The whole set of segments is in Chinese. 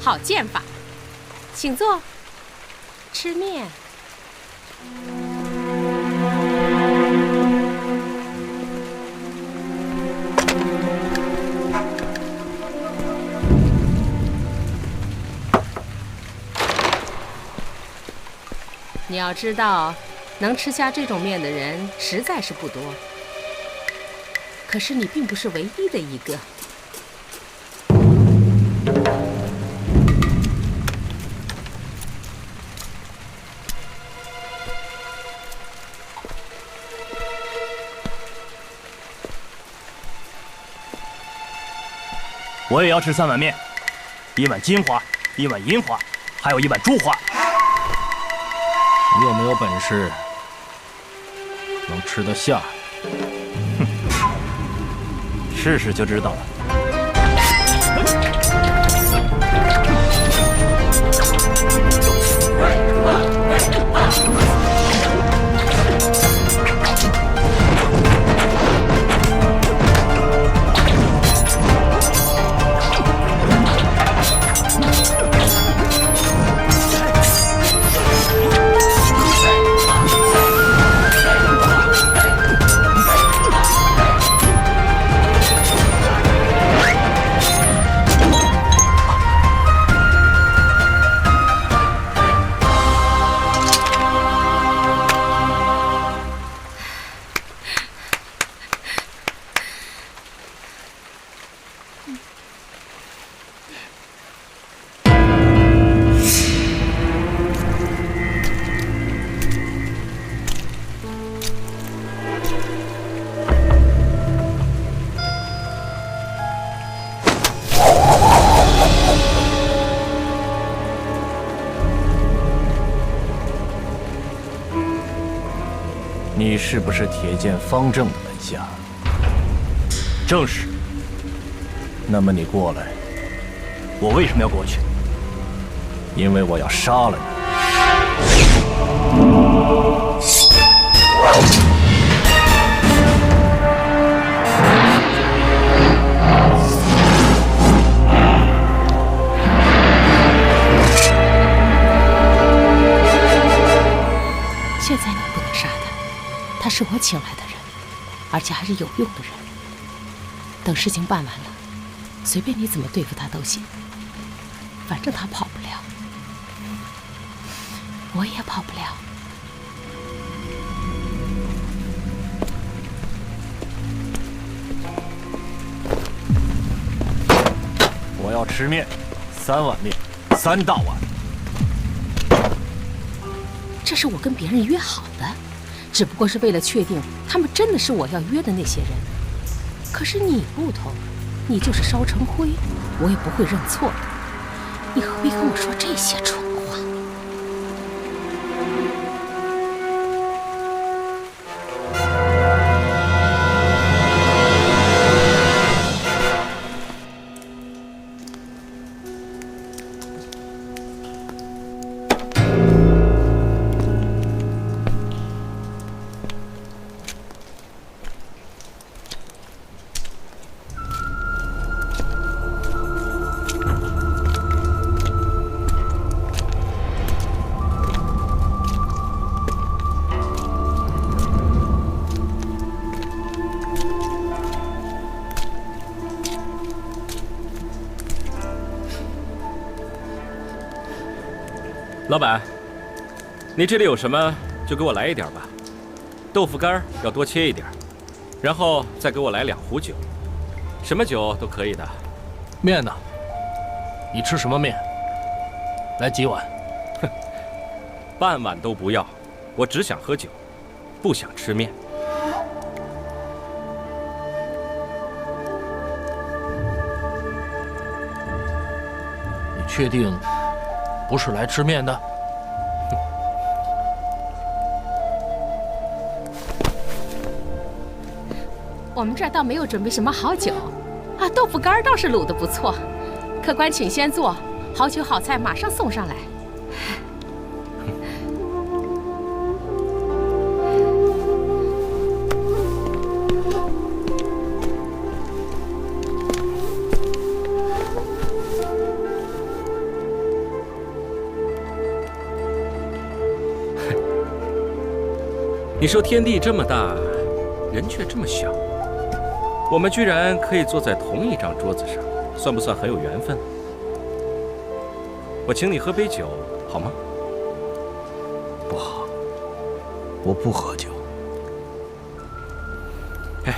好剑法，请坐，吃面。你要知道，能吃下这种面的人实在是不多。可是你并不是唯一的一个。我也要吃3碗面，1碗金花，1碗银花，还有1碗珠花。你有没有本事能吃得下？哼，试试就知道了。你是不是铁剑方正的门下？正是。那么你过来。我为什么要过去？因为我要杀了你。现在你不能杀他，他是我请来的人，而且还是有用的人。等事情办完了，随便你怎么对付他都行，反正他跑不了，我也跑不了。我要吃面，3碗面，3大碗。这是我跟别人约好的，只不过是为了确定他们真的是我要约的那些人。可是你不同，你就是烧成灰，我也不会认错的。你何必跟我说这些蠢话？老板，你这里有什么就给我来一点吧。豆腐干要多切一点，然后再给我来2壶酒，什么酒都可以的。面呢？你吃什么面？来几碗？哼，半碗都不要，我只想喝酒，不想吃面。你确定不是来吃面的？我们这儿倒没有准备什么好酒，啊，豆腐干倒是卤得不错。客官请先坐，好酒好菜马上送上来。你说天地这么大，人却这么小，我们居然可以坐在同一张桌子上，算不算很有缘分？我请你喝杯酒，好吗？不好，我不喝酒。哎，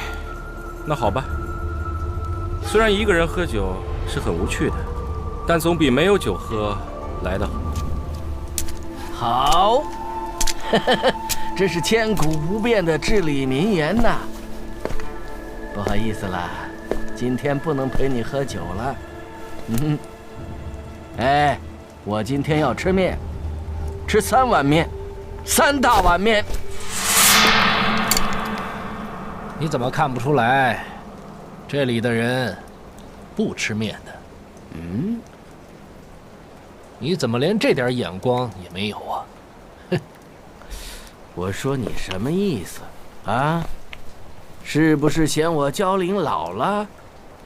那好吧。虽然一个人喝酒是很无趣的，但总比没有酒喝来得好。好，这是千古不变的至理名言呐。不好意思啦，今天不能陪你喝酒了。哎，我今天要吃面，吃3碗面，3大碗面。你怎么看不出来，这里的人不吃面的？你怎么连这点眼光也没有啊？我说你什么意思啊？是不是嫌我焦龄老了，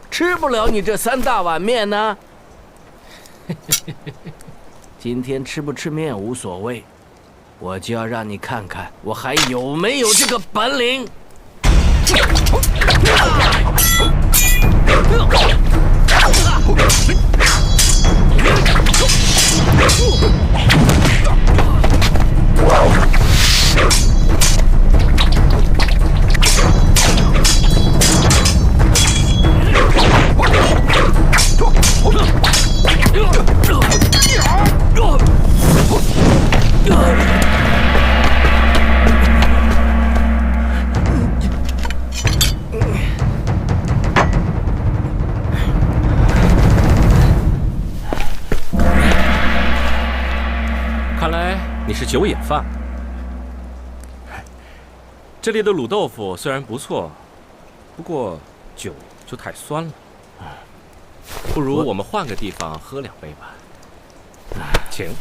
吃不了你这3大碗面呢？今天吃不吃面无所谓，我就要让你看看我还有没有这个本领。看来你是酒瘾犯。这里的卤豆腐虽然不错，不过酒就太酸了。不如我们换个地方喝2杯吧。请。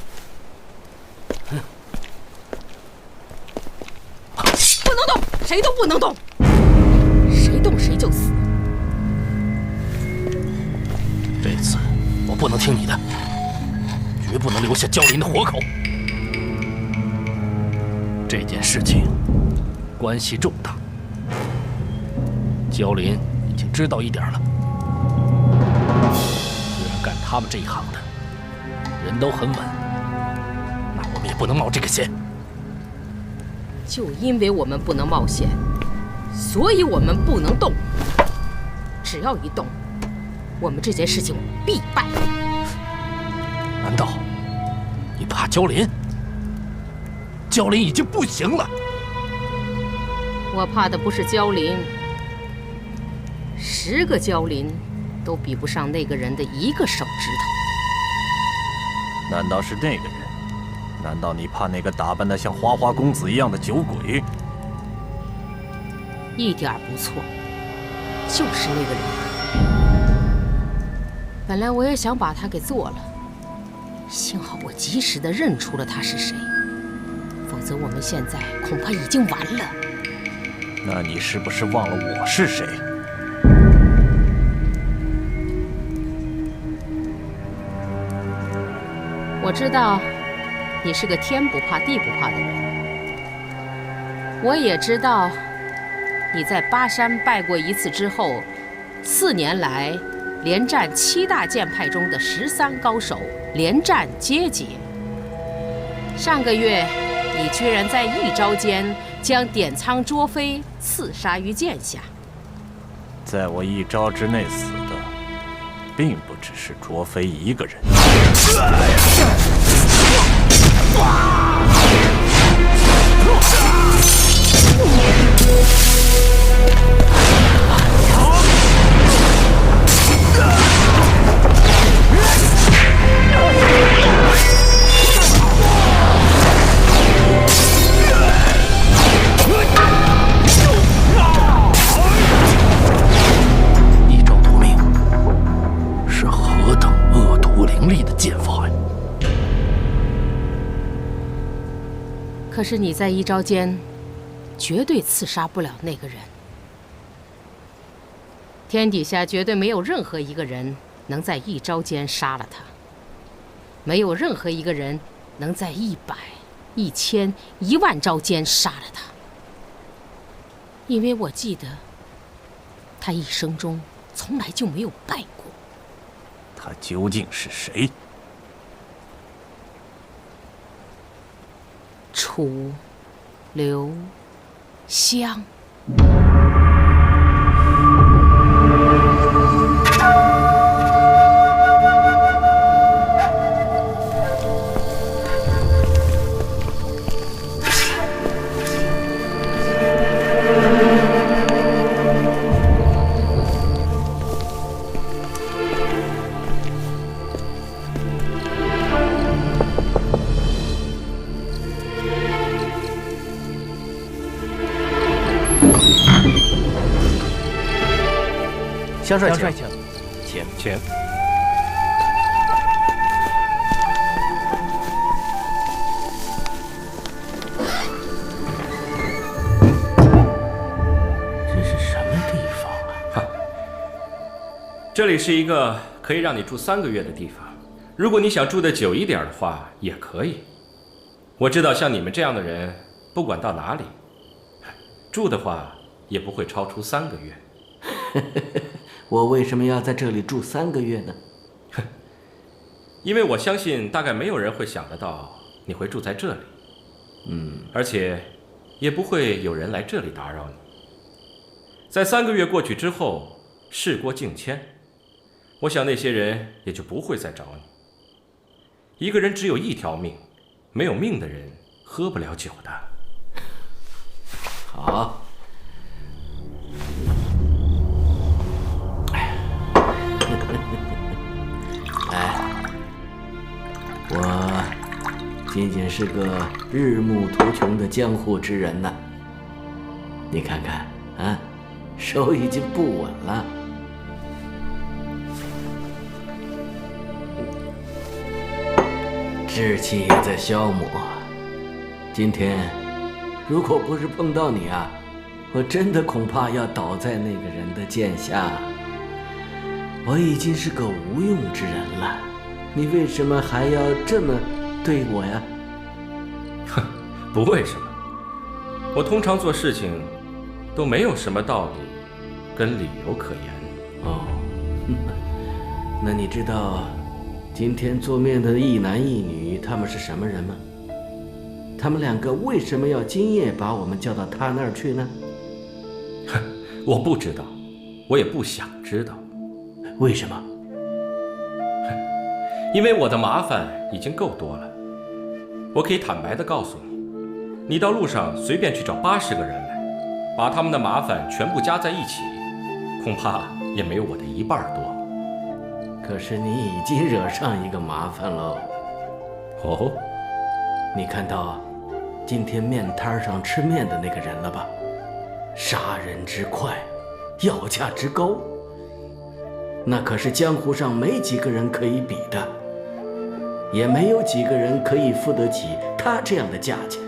不能动，谁都不能动，谁动谁就死。这次我不能听你的，绝不能留下焦林的活口。这件事情关系重大，焦林已经知道一点了。虽然干他们这一行的人都很稳，那我们也不能冒这个险。就因为我们不能冒险，所以我们不能动。只要一动，我们这件事情必败。难道你怕焦林？焦林已经不行了。我怕的不是焦林，10个焦林都比不上那个人的1个手指头。难道是那个人？难道你怕那个打扮得像花花公子一样的酒鬼？一点不错，就是那个人。本来我也想把他给做了，幸好我及时地认出了他是谁，否则我们现在恐怕已经完了。那你是不是忘了我是谁？我知道你是个天不怕地不怕的人，我也知道你在巴山拜过一次之后，4年来连战7大剑派中的13高手连战皆捷。上个月你居然在一招间将点苍卓飞刺杀于剑下。在我一招之内死的，并不只是卓飞一个人。一招夺命是何等恶毒凌厉的剑法呀！可是你在一招间绝对刺杀不了那个人，天底下绝对没有任何一个人能在一招间杀了他，没有任何一个人能在100、1000、1万招间杀了他。因为我记得他一生中从来就没有败过。他究竟是谁？楚留香。香帅，请。这是什么地方啊？哈，这里是一个可以让你住3个月的地方。如果你想住得久一点的话，也可以。我知道像你们这样的人，不管到哪里住的话，也不会超出3个月。我为什么要在这里住3个月呢？因为我相信大概没有人会想得到你会住在这里。而且也不会有人来这里打扰你。在3个月过去之后，事过境迁，我想那些人也就不会再找你。一个人只有1条命，没有命的人喝不了酒的。好。我仅仅是个日暮途穷的江湖之人呐。你看看啊，手已经不稳了。志气也在消磨。今天如果不是碰到你啊，我真的恐怕要倒在那个人的剑下。我已经是个无用之人了，你为什么还要这么对我呀？哼，不为什么。我通常做事情都没有什么道理跟理由可言。哦，那你知道今天做面的一男一女他们是什么人吗？他们2个为什么要今夜把我们叫到他那儿去呢？哼，我不知道，我也不想知道。为什么？因为我的麻烦已经够多了。我可以坦白地告诉你，你到路上随便去找80个人来，把他们的麻烦全部加在一起，恐怕也没有我的1半多。可是你已经惹上一个麻烦喽。哦，你看到今天面摊上吃面的那个人了吧？杀人之快，要价之高，那可是江湖上没几个人可以比的，也没有几个人可以付得起他这样的价钱。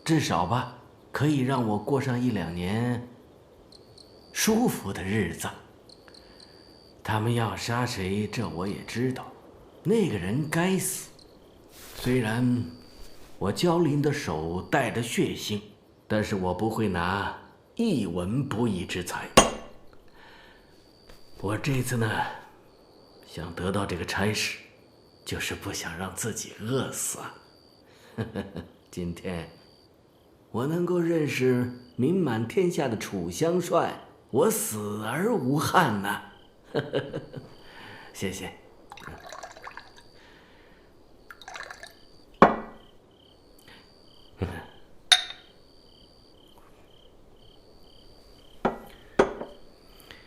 至少吧，可以让我过上1、2年舒服的日子。他们要杀谁，这我也知道，那个人该死。虽然我焦林的手带着血腥，但是我不会拿一文不义之财。我这次呢，想得到这个差事，就是不想让自己饿死啊。今天我能够认识名满天下的楚香帅，我死而无憾呐。谢谢。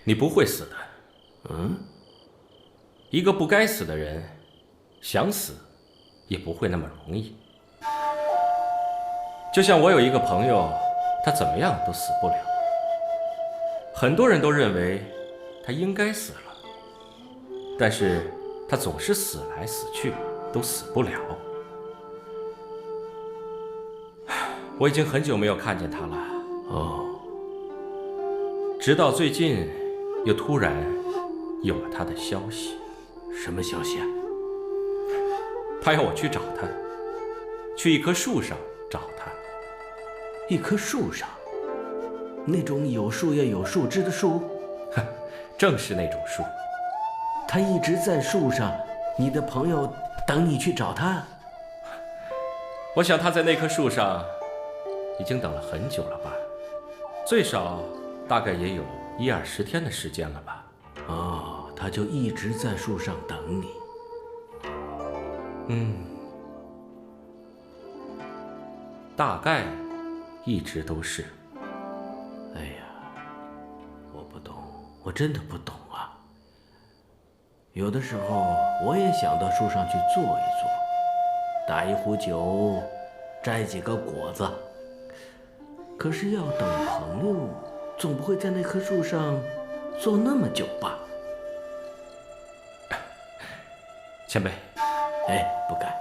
你不会死的。嗯？一个不该死的人，想死也不会那么容易。就像我有一个朋友，他怎么样都死不了。很多人都认为他应该死了，但是他总是死来死去，都死不了。我已经很久没有看见他了。哦，直到最近，又突然有了他的消息。什么消息啊？他要我去找他，去一棵树上找他。一棵树上？那种有树叶有树枝的树？正是那种树。他一直在树上，你的朋友等你去找他？我想他在那棵树上已经等了很久了吧，最少大概也有10-20天的时间了吧。哦，他就一直在树上等你。大概一直都是。哎呀，我不懂，我真的不懂啊。有的时候我也想到树上去坐一坐，打一壶酒，摘几个果子。可是要等朋友，总不会在那棵树上坐那么久吧？前辈，哎，不敢。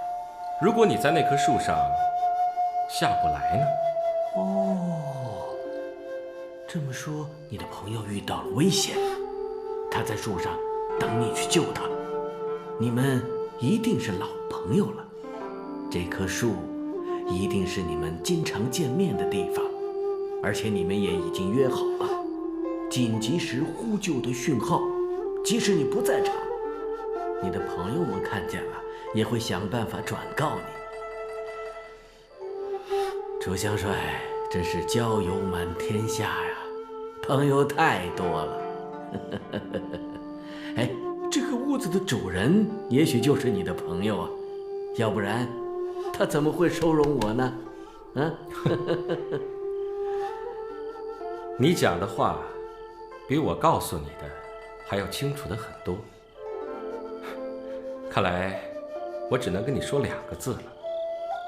如果你在那棵树上下不来呢？哦，这么说，你的朋友遇到了危险，他在树上等你去救他，你们一定是老朋友了。这棵树一定是你们经常见面的地方，而且你们也已经约好了，紧急时呼救的讯号，即使你不在场，你的朋友们看见了，也会想办法转告你。楚香帅真是交友满天下呀，朋友太多了。哎，这个屋子的主人也许就是你的朋友啊，要不然他怎么会收容我呢？啊？你讲的话比我告诉你的还要清楚的很多。看来我只能跟你说2个字了。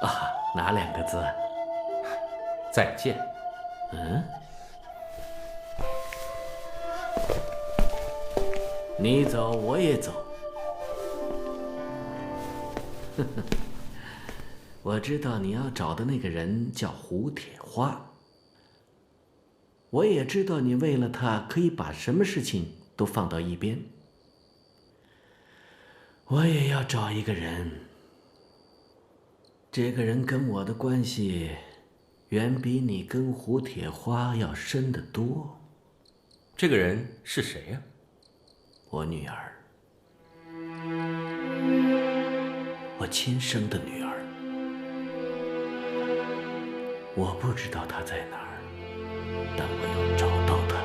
啊，哪2个字？再见。你走我也走。我知道你要找的那个人叫胡铁花，我也知道你为了他可以把什么事情都放到一边。我也要找一个人，这个人跟我的关系远比你跟胡铁花要深得多。这个人是谁呀？我女儿，我亲生的女儿。我不知道她在哪儿，但我要找到她。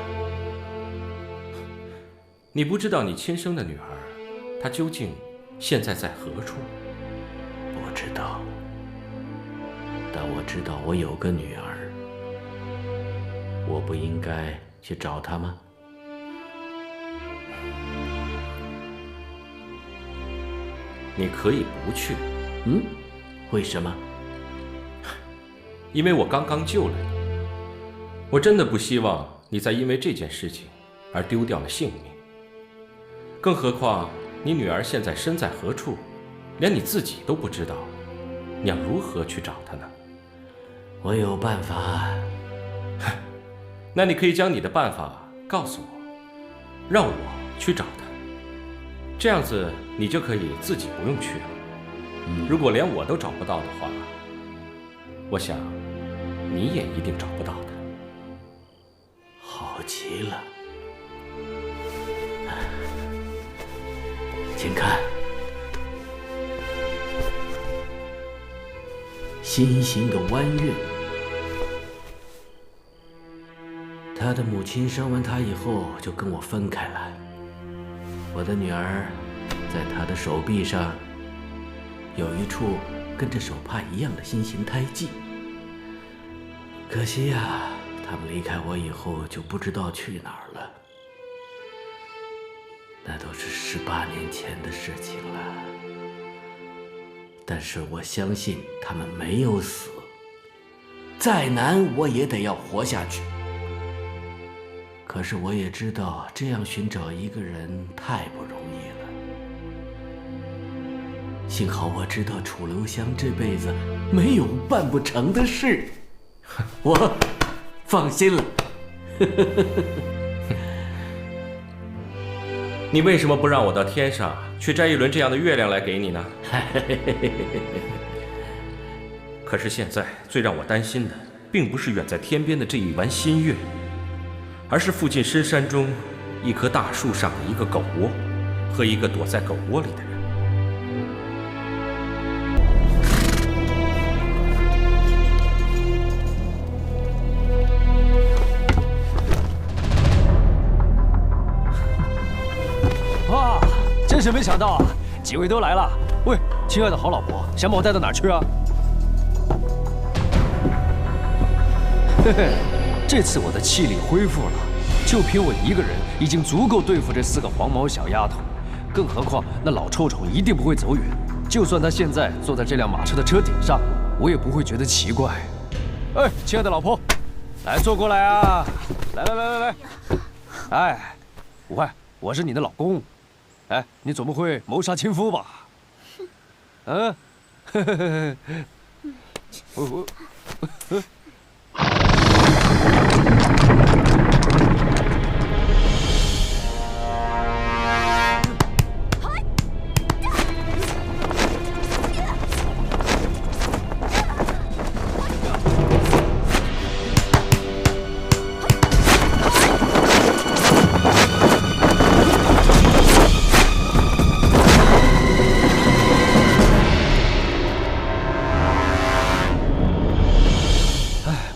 你不知道你亲生的女儿，她究竟现在在何处？不知道，但我知道我有个女儿。我不应该去找她吗？你可以不去。为什么？因为我刚刚救了你，我真的不希望你再因为这件事情而丢掉了性命。更何况你女儿现在身在何处，连你自己都不知道，你要如何去找她呢？我有办法。那你可以将你的办法告诉我，让我去找她，这样子你就可以自己不用去了。如果连我都找不到的话，我想你也一定找不到她。好极了，请看，心形的弯月。他的母亲生完他以后就跟我分开了。我的女儿在他的手臂上有一处跟这手帕一样的心形胎记。可惜呀，他们离开我以后就不知道去哪儿了。那都是18年前的事情了。但是我相信他们没有死，再难我也得要活下去。可是我也知道，这样寻找一个人太不容易了。幸好我知道楚留香这辈子没有办不成的事，我放心了。你为什么不让我到天上去摘一轮这样的月亮来给你呢？可是现在最让我担心的，并不是远在天边的这一弯新月，而是附近深山中一棵大树上的一个狗窝，和一个躲在狗窝里的人。哇，真是没想到啊，几位都来了。喂，亲爱的好老婆，想把我带到哪儿去啊？嘿嘿，这次我的气力恢复了，就凭我一个人已经足够对付这4个黄毛小丫头，更何况那老臭虫一定不会走远。就算他现在坐在这辆马车的车顶上，我也不会觉得奇怪。哎，亲爱的老婆，来坐过来啊！来！哎，武汉，我是你的老公。哎，你总不会谋杀亲夫吧？嗯，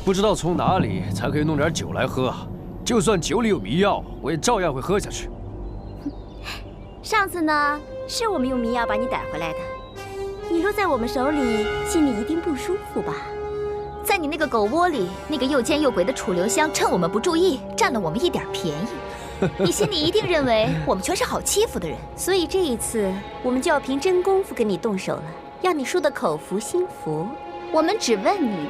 不知道从哪里才可以弄点酒来喝啊！就算酒里有迷药，我也照样会喝下去。上次呢，是我们用迷药把你逮回来的，你落在我们手里，心里一定不舒服吧？在你那个狗窝里，那个又奸又诡的楚留香趁我们不注意，占了我们一点便宜。你心里一定认为我们全是好欺负的人，所以这一次我们就要凭真功夫跟你动手了，要你输得口服心服。我们只问你，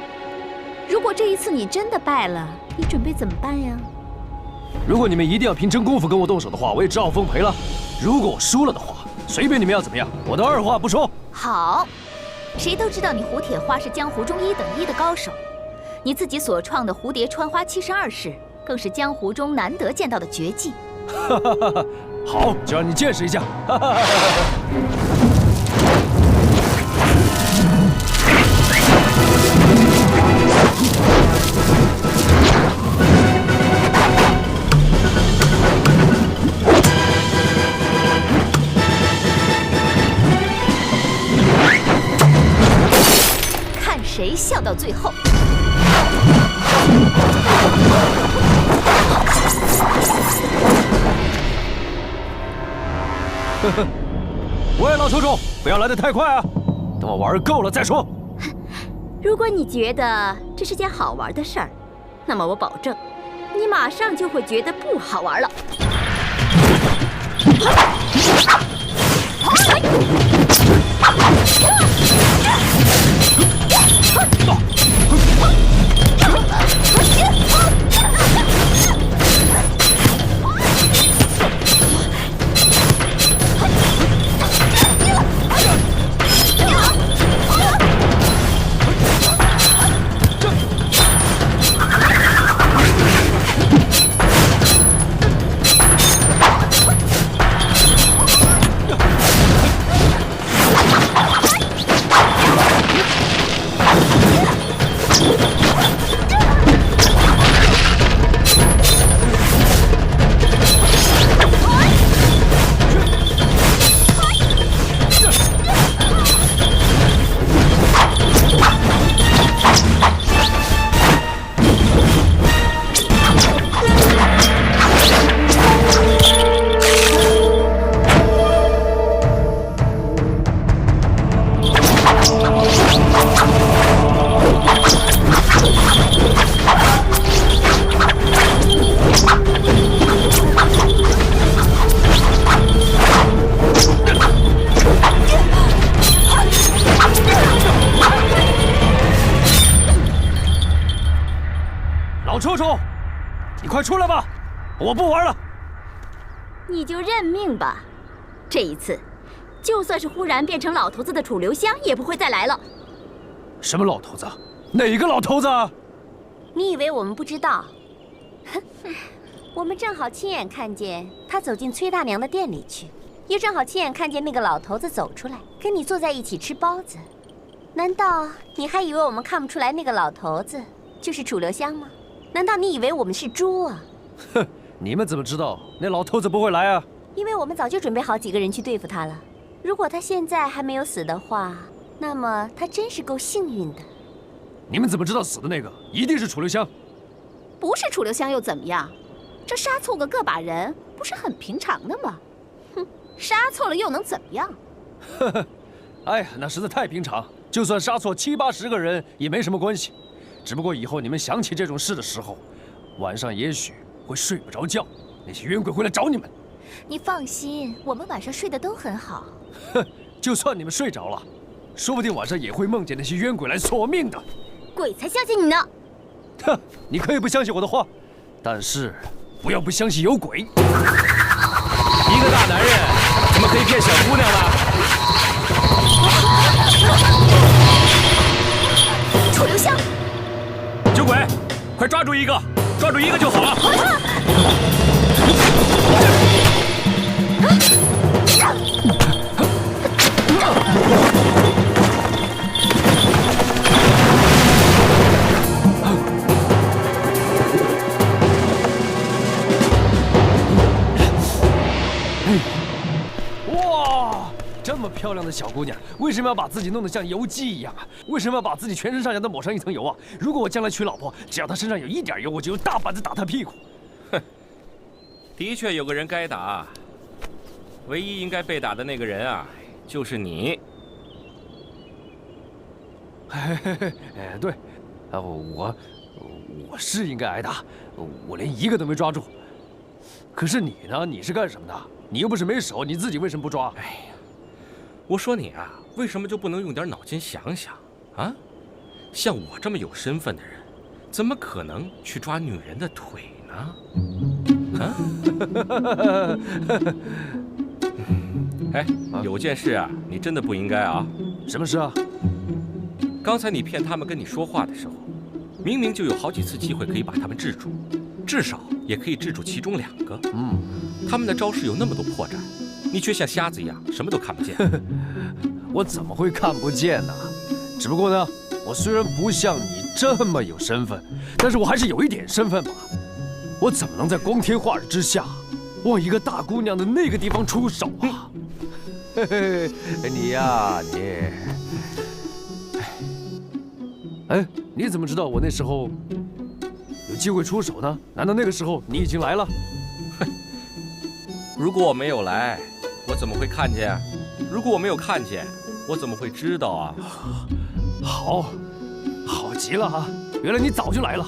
如果这一次你真的败了，你准备怎么办呀？如果你们一定要凭真功夫跟我动手的话，我也只好奉陪了。如果我输了的话，随便你们要怎么样，我都二话不说。好，谁都知道你胡铁花是江湖中1等1的高手，你自己所创的蝴蝶穿花72式，更是江湖中难得见到的绝技。好，就让你见识一下。看谁笑到最后。喂，老臭虫，不要来得太快啊！等我玩够了再说。如果你觉得这是件好玩的事儿，那么我保证，你马上就会觉得不好玩了。老臭臭，你快出来吧，我不玩了。你就认命吧，这一次，就算是忽然变成老头子的楚留香，也不会再来了。什么老头子？哪个老头子？你以为我们不知道？我们正好亲眼看见他走进崔大娘的店里去，也正好亲眼看见那个老头子走出来，跟你坐在一起吃包子。难道你还以为我们看不出来那个老头子就是楚留香吗？难道你以为我们是猪啊？哼，你们怎么知道那老头子不会来啊？因为我们早就准备好几个人去对付他了。如果他现在还没有死的话，那么他真是够幸运的。你们怎么知道死的那个一定是楚留香？不是楚留香又怎么样？这杀错个把人，不是很平常的吗？哼，杀错了又能怎么样？呵呵，哎呀，那实在太平常，就算杀错70、80个人也没什么关系。只不过以后你们想起这种事的时候，晚上也许会睡不着觉，那些冤鬼会来找你们。你放心，我们晚上睡得都很好。哼，就算你们睡着了，说不定晚上也会梦见那些冤鬼来索命的。鬼才相信你呢！哼，你可以不相信我的话，但是不要不相信有鬼。一个大男人怎么可以骗小姑娘呢？楚留香，酒鬼，快抓住一个，抓住一个就好了。哇，这么漂亮的小姑娘，为什么要把自己弄得像油鸡一样啊？为什么要把自己全身上下都抹上一层油啊？如果我将来娶老婆，只要她身上有一点油，我就用大板子打她屁股。哼，的确有个人该打，唯一应该被打的那个人啊，就是你。哎，对，啊，我是应该挨打，我连一个都没抓住。可是你呢？你是干什么的？你又不是没手，你自己为什么不抓？哎呀，我说你啊，为什么就不能用点脑筋想想啊？像我这么有身份的人，怎么可能去抓女人的腿呢？啊？哎，有件事啊，你真的不应该啊。什么事啊？刚才你骗他们跟你说话的时候，明明就有好几次机会可以把他们制住，至少也可以制住其中2个。他们的招式有那么多破绽，你却像瞎子一样什么都看不见。我怎么会看不见呢？只不过呢，我虽然不像你这么有身份，但是我还是有一点身份嘛。我怎么能在光天化日之下，往一个大姑娘的那个地方出手啊？嘿嘿，你呀，你，哎，你怎么知道我那时候有机会出手呢？难道那个时候你已经来了？如果我没有来，我怎么会看见？如果我没有看见，我怎么会知道啊？好极了啊！原来你早就来了，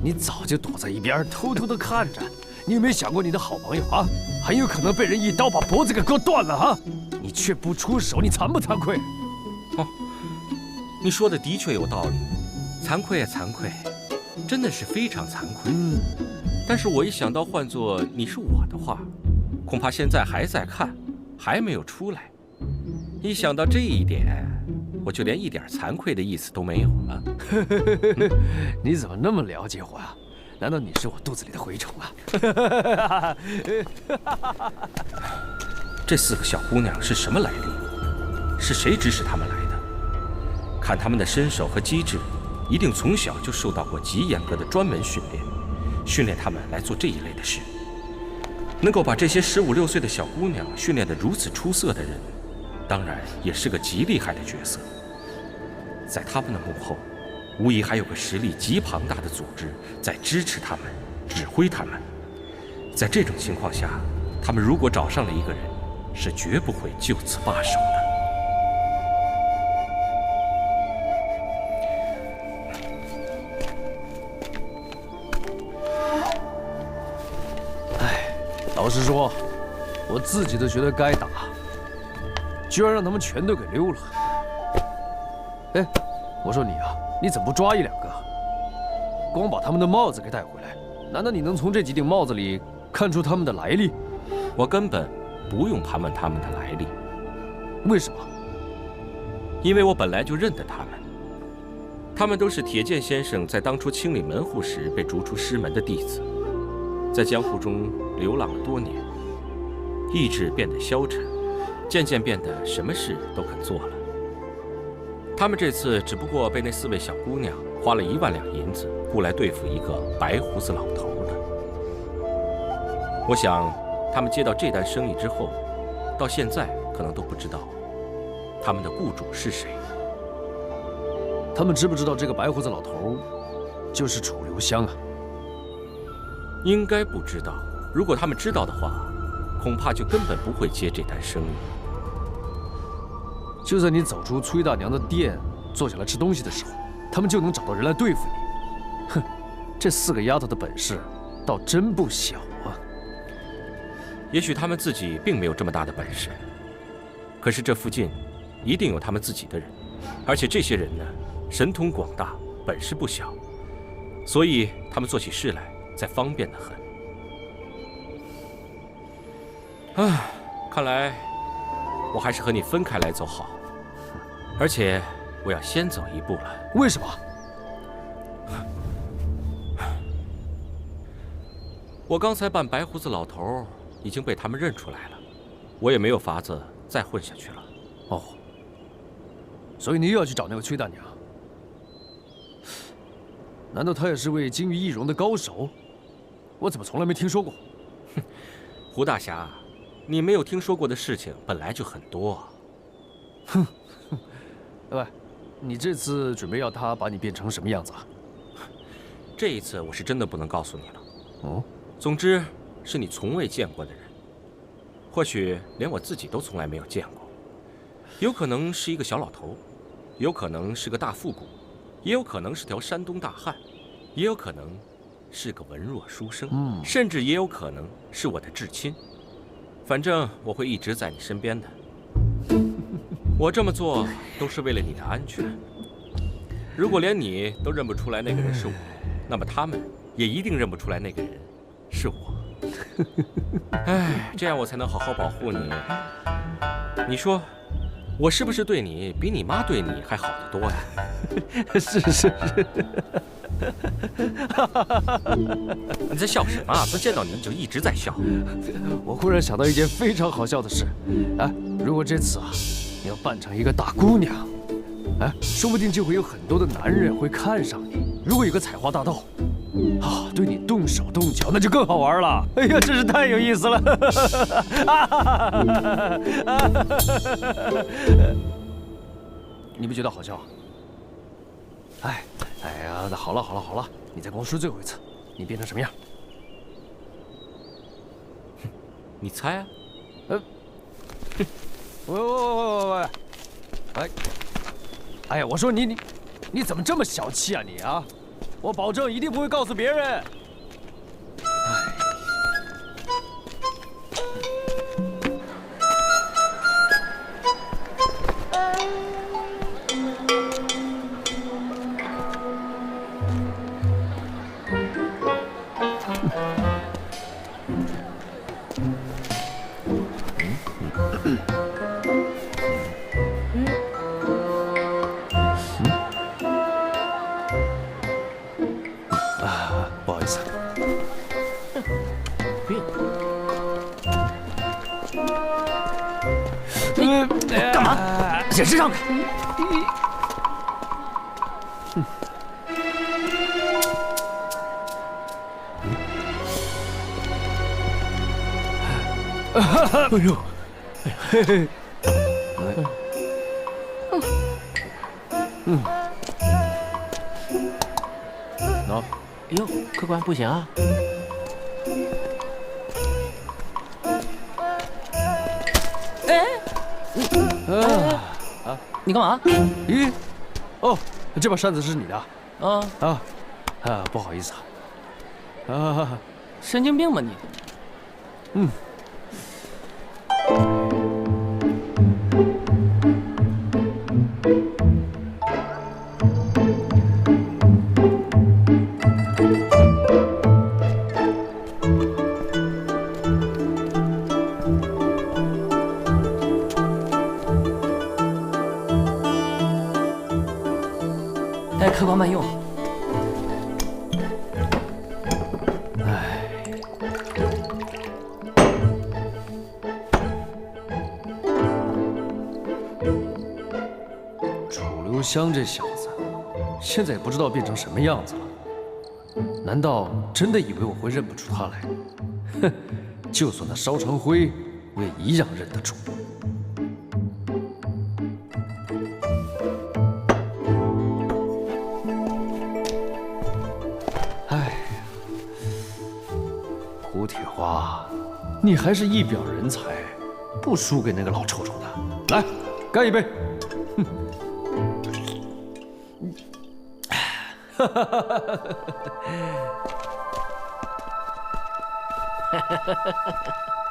你早就躲在一边偷偷的看着。你有没有想过你的好朋友啊，很有可能被人一刀把脖子给割断了啊？你却不出手，你惭不惭愧？哦，你说的的确有道理，惭愧啊惭愧，真的是非常惭愧。但是我一想到换作你是我的话，恐怕现在还在看，还没有出来。一想到这一点，我就连一点惭愧的意思都没有了。你怎么那么了解我啊？难道你是我肚子里的蛔虫啊？这4个小姑娘是什么来历？是谁指使她们来的？看她们的身手和机智，一定从小就受到过极严格的专门训练，训练她们来做这一类的事。能够把这些15、16岁的小姑娘训练得如此出色的人，当然也是个极厉害的角色。在他们的幕后，无疑还有个实力极庞大的组织在支持他们、指挥他们。在这种情况下，他们如果找上了一个人，是绝不会就此罢手的。老实说，我自己都觉得该打，居然让他们全都给溜了。哎，我说你啊，你怎么不抓1、2个？光把他们的帽子给带回来，难道你能从这几顶帽子里看出他们的来历？我根本不用盘问他们的来历。为什么？因为我本来就认得他们。他们都是铁剑先生在当初清理门户时被逐出师门的弟子，在江湖中流浪了多年，意志变得消沉，渐渐变得什么事都肯做了。他们这次只不过被那4位小姑娘花了1万两银子雇来对付一个白胡子老头的。我想，他们接到这单生意之后，到现在可能都不知道他们的雇主是谁。他们知不知道这个白胡子老头就是楚留香啊？应该不知道。如果他们知道的话，恐怕就根本不会接这单生意。就在你走出崔大娘的店，坐下来吃东西的时候，他们就能找到人来对付你。哼，这4个丫头的本事倒真不小啊！也许他们自己并没有这么大的本事，可是这附近一定有他们自己的人，而且这些人呢，神通广大，本事不小，所以他们做起事来才方便得很。唉，看来我还是和你分开来走好，而且我要先走一步了。为什么？我刚才扮白胡子老头已经被他们认出来了，我也没有法子再混下去了。哦，所以你又要去找那个崔大娘？难道她也是位精于易容的高手？我怎么从来没听说过？哼，胡大侠，你没有听说过的事情本来就很多。哼，喂，你这次准备要她把你变成什么样子啊？这一次我是真的不能告诉你了。哦，总之是你从未见过的人，或许连我自己都从来没有见过。有可能是一个小老头，有可能是个大复古，也有可能是条山东大汉，也有可能是个文弱书生，甚至也有可能是我的至亲。反正我会一直在你身边的。我这么做都是为了你的安全。如果连你都认不出来那个人是我，那么他们也一定认不出来那个人是我。哎，这样我才能好好保护你。你说，我是不是对你比你妈对你还好得多呀？是。你在笑什么啊？从见到你就一直在笑。我忽然想到一件非常好笑的事，哎，如果这次啊，你要扮成一个大姑娘，哎，说不定就会有很多的男人会看上你。如果有个采花大盗，啊，对你动手动脚，那就更好玩了。哎呀，真是太有意思了！你不觉得好笑？哎呀，好了，你再跟我说最后一次，你变成什么样？你猜啊？喂，哎呀，我说你怎么这么小气啊你啊！我保证一定不会告诉别人。不好意思。干嘛？显示让开！哎呦，嘿嘿，喏，哎呦，客官不行啊！你干嘛？咦，哦，这把扇子是你的？不好意思啊。神经病吧你？香这小子，现在也不知道变成什么样子了。难道真的以为我会认不出他来？哼，就算那烧成灰，我也一样认得出。哎，胡铁花，你还是一表人才，不输给那个老臭臭的。来，干一杯！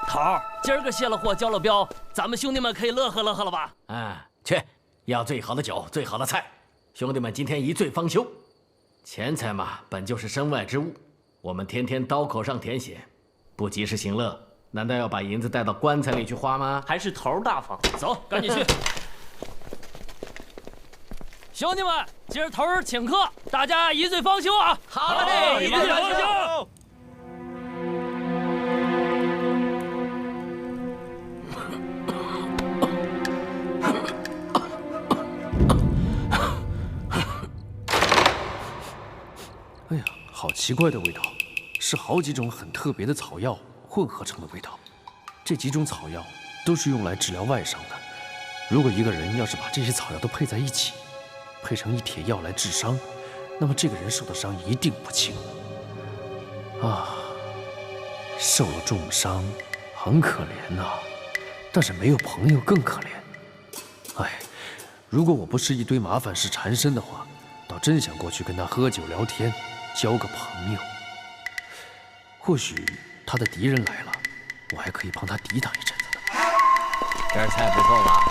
头儿，今儿个卸了货，交了标，咱们兄弟们可以乐呵乐呵了吧？去，要最好的酒，最好的菜。兄弟们今天一醉方休。钱财嘛，本就是身外之物，我们天天刀口上舔血，不及时行乐，难道要把银子带到棺材里去花吗？还是头儿大方。走，赶紧去。兄弟们，今儿头儿请客，大家一醉方休啊！好嘞，一醉方休。哎呀，好奇怪的味道，是好几种很特别的草药混合成的味道。这几种草药都是用来治疗外伤的。如果一个人要是把这些草药都配在一起，配成一帖药来治伤，那么这个人受的伤一定不轻啊！受了重伤，很可怜呐，但是没有朋友更可怜。哎，如果我不是一堆麻烦事缠身的话，倒真想过去跟他喝酒聊天，交个朋友。或许他的敌人来了，我还可以帮他抵挡一阵子呢。这菜不错吧？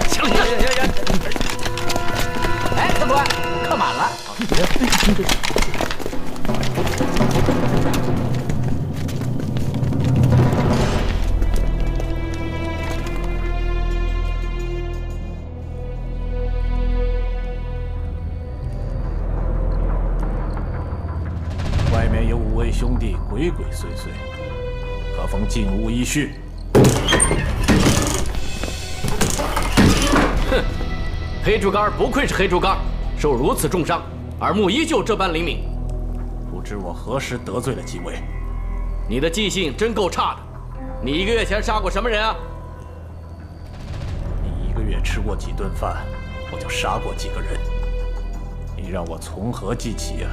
行，哎，客官，客满了。外面有5位兄弟鬼鬼祟祟，可否进屋一叙？哼，黑竹竿不愧是黑竹竿，受如此重伤，耳目依旧这般灵敏。不知我何时得罪了几位？你的记性真够差的。你1个月前杀过什么人啊？你1个月吃过几顿饭，我就杀过几个人。你让我从何记起啊？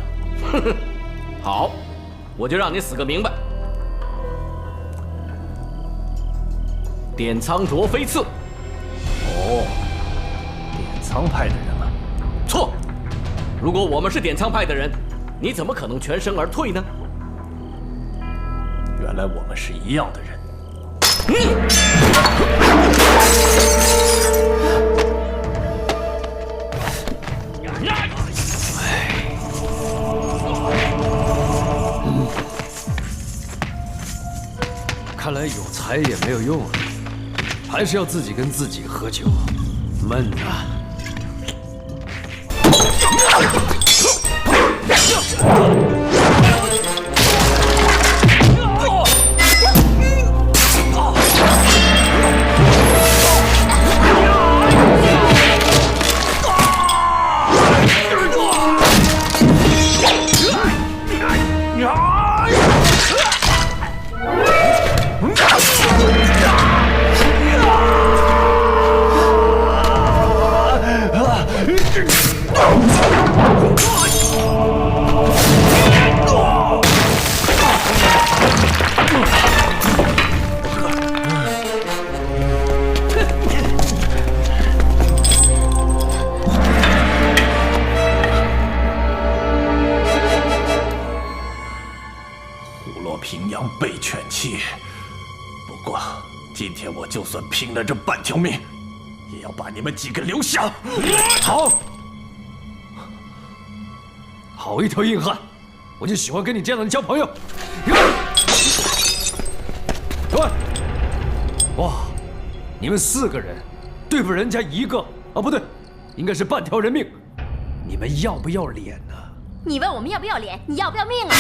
哼哼，好，我就让你死个明白。点苍卓飞刺。哦，点苍派的人啊？错，如果我们是点苍派的人，你怎么可能全身而退呢？原来我们是一样的人。看来有才也没有用啊，还是要自己跟自己喝酒，闷啊！平阳被犬欺，不过今天我就算拼了这半条命，也要把你们几个留下。好，好一条硬汉，我就喜欢跟你这样的人交朋友。各位，哇，你们4个人对付人家1个啊，不对，应该是半条人命，你们要不要脸呢？你问我们要不要脸，你要不要命啊？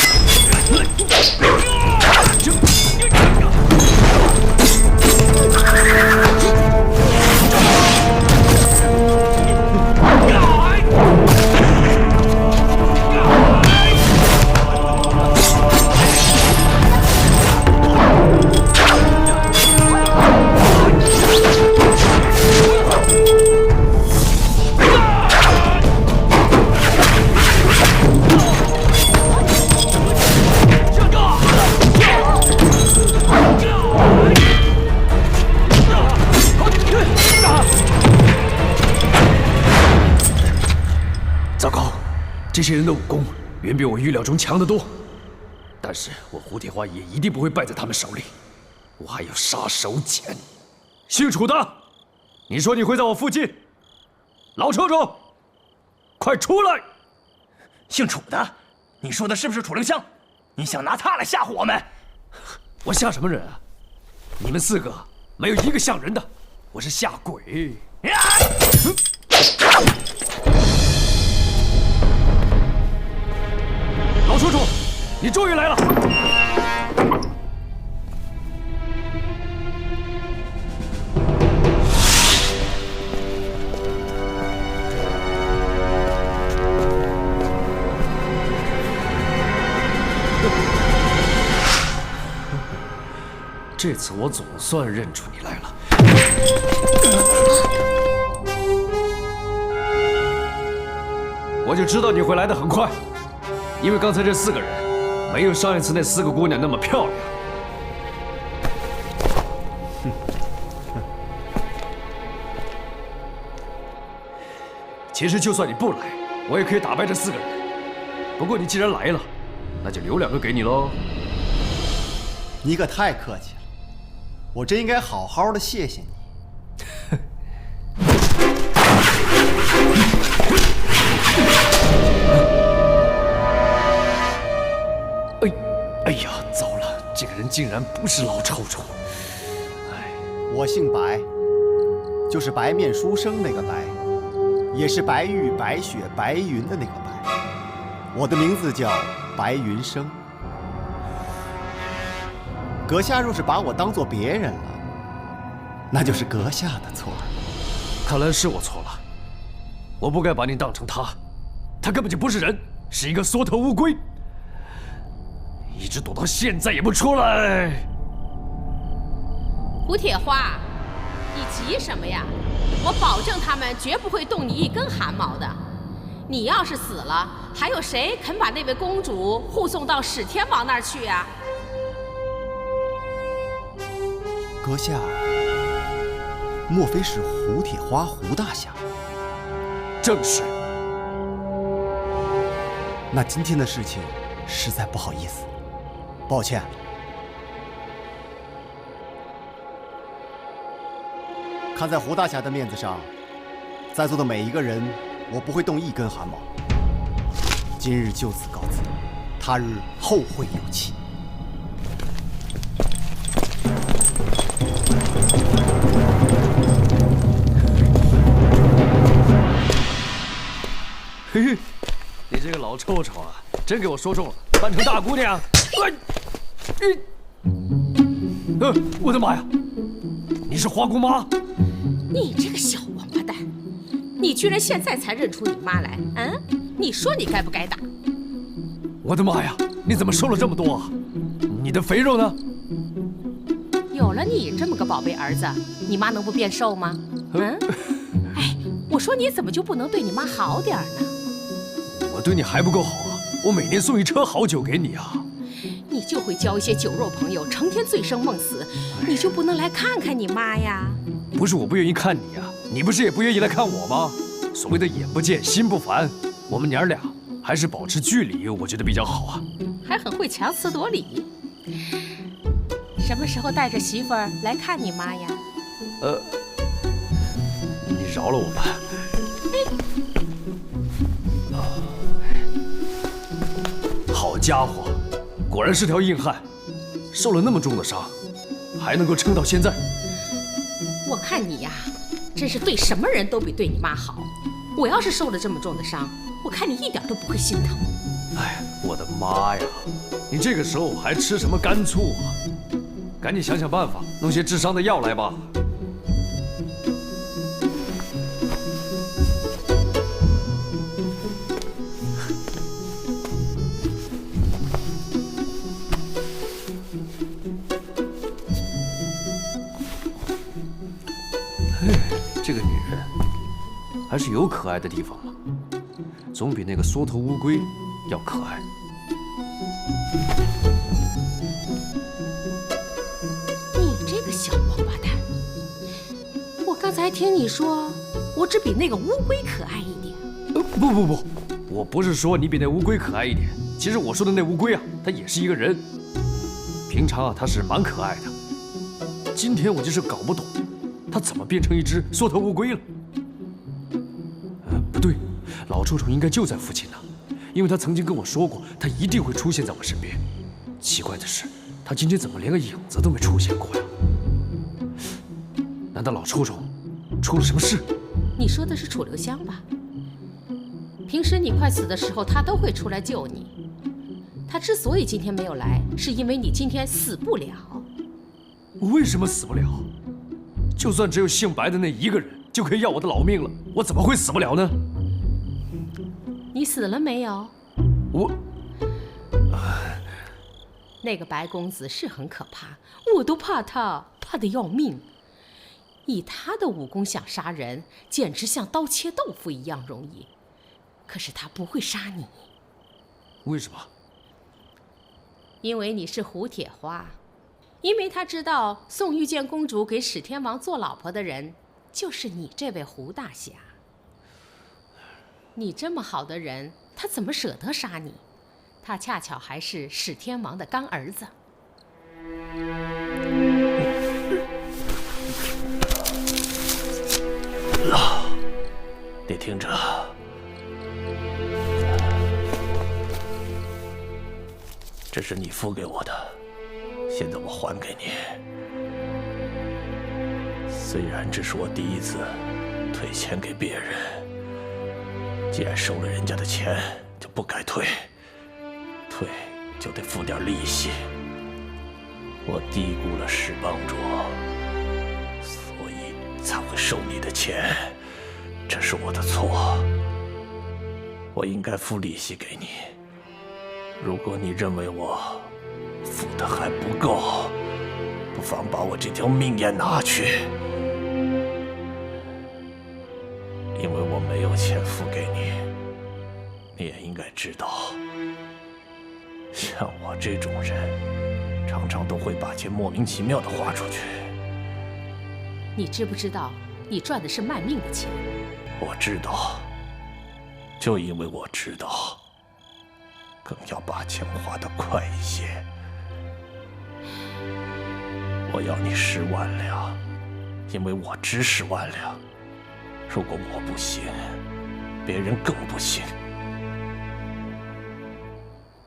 这些人的武功远比我预料中强得多，但是我胡铁花也一定不会败在他们手里。我还有杀手锏。姓楚的，你说你会在我附近？老臭臭，快出来！姓楚的，你说的是不是楚留香？你想拿他来吓唬我们？我吓什么人啊？你们4个没有一个像人的，我是吓鬼。老楚楚，你终于来了！这次我总算认出你来了。我就知道你会来得很快，因为刚才这4个人没有上一次那4个姑娘那么漂亮。其实就算你不来，我也可以打败这4个人。不过你既然来了，那就留2个给你喽。你可太客气了，我真应该好好的谢谢你。哎呀，糟了，这个人竟然不是老臭臭。我姓白，就是白面书生那个白，也是白玉、白雪、白云的那个白。我的名字叫白云生。阁下若是把我当做别人了，那就是阁下的错。看来是我错了，我不该把你当成他，他根本就不是人，是一个缩头乌龟，一直躲到现在也不出来。胡铁花，你急什么呀？我保证他们绝不会动你一根汗毛的。你要是死了，还有谁肯把那位公主护送到始天王那儿去呀？阁下，莫非是胡铁花胡大侠？正是。那今天的事情实在不好意思，抱歉了。看在胡大侠的面子上，在座的每一个人，我不会动一根汗毛。今日就此告辞，他日后会有期。嘿嘿，你这个老臭臭啊，真给我说中了，扮成大姑娘。我的妈呀！你是花姑妈？你这个小王八蛋，你居然现在才认出你妈来？嗯，你说你该不该打？我的妈呀！你怎么瘦了这么多啊？你的肥肉呢？有了你这么个宝贝儿子，你妈能不变瘦吗？嗯？哎，我说你怎么就不能对你妈好点呢？我对你还不够好啊！我每年送一车好酒给你啊！你就会交一些酒肉朋友，成天醉生梦死，你就不能来看看你妈呀？不是我不愿意看你啊，你不是也不愿意来看我吗？所谓的眼不见心不烦，我们娘俩还是保持距离，我觉得比较好啊。还很会强词夺理。什么时候带着媳妇儿来看你妈呀？你饶了我吧。好家伙，果然是条硬汉，受了那么重的伤，还能够撑到现在。我看你呀，真是对什么人都比对你妈好。我要是受了这么重的伤，我看你一点都不会心疼。哎，我的妈呀！你这个时候还吃什么干醋啊？赶紧想想办法，弄些治伤的药来吧。这个女人还是有可爱的地方嘛，总比那个缩头乌龟要可爱。你这个小王八蛋！我刚才听你说，我只比那个乌龟可爱一点。不，我不是说你比那乌龟可爱一点，其实我说的那乌龟啊，它也是一个人。平常啊，它是蛮可爱的。今天我就是搞不懂，它怎么变成一只缩头乌龟了？不对，老臭虫应该就在附近呢，因为他曾经跟我说过，他一定会出现在我身边。奇怪的是，他今天怎么连个影子都没出现过呀？难道老臭虫出了什么事？你说的是楚留香吧？平时你快死的时候，他都会出来救你。他之所以今天没有来，是因为你今天死不了。为什么死不了？就算只有姓白的那一个人就可以要我的老命了，我怎么会死不了呢？你死了没有？我……那个白公子是很可怕，我都怕他，怕得要命。以他的武功想杀人，简直像刀切豆腐一样容易。可是他不会杀你。为什么？因为你是胡铁花，因为他知道送玉见公主给始天王做老婆的人，就是你这位胡大侠。你这么好的人，他怎么舍得杀你？他恰巧还是始天王的干儿子。你听着，这是你付给我的，现在我还给你。虽然这是我第一次退钱给别人，既然收了人家的钱，就不该退，退就得付点利息。我低估了石帮主，所以才会收你的钱，这是我的错。我应该付利息给你。如果你认为我付的还不够，不妨把我这条命也拿去，因为我没有钱付给你。你也应该知道，像我这种人，常常都会把钱莫名其妙的花出去。你知不知道，你赚的是卖命的钱？我知道，就因为我知道，更要把钱花得快一些。我要你10万两，因为我值10万两。如果我不行，别人更不行。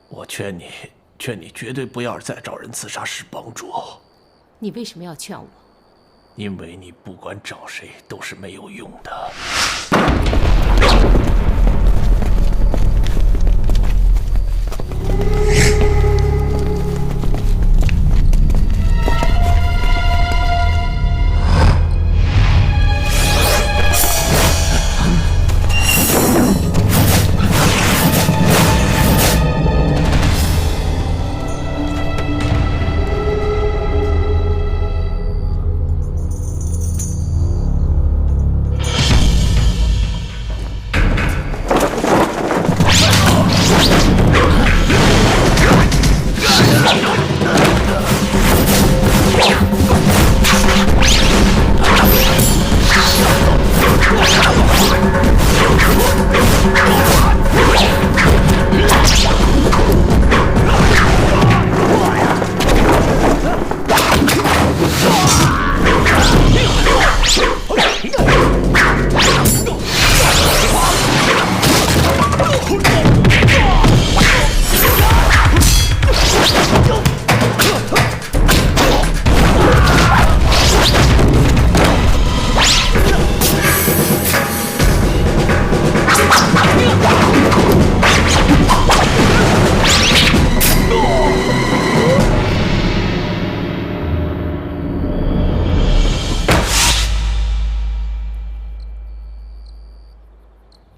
我劝你绝对不要再找人刺杀石帮主。你为什么要劝我？因为你不管找谁都是没有用的。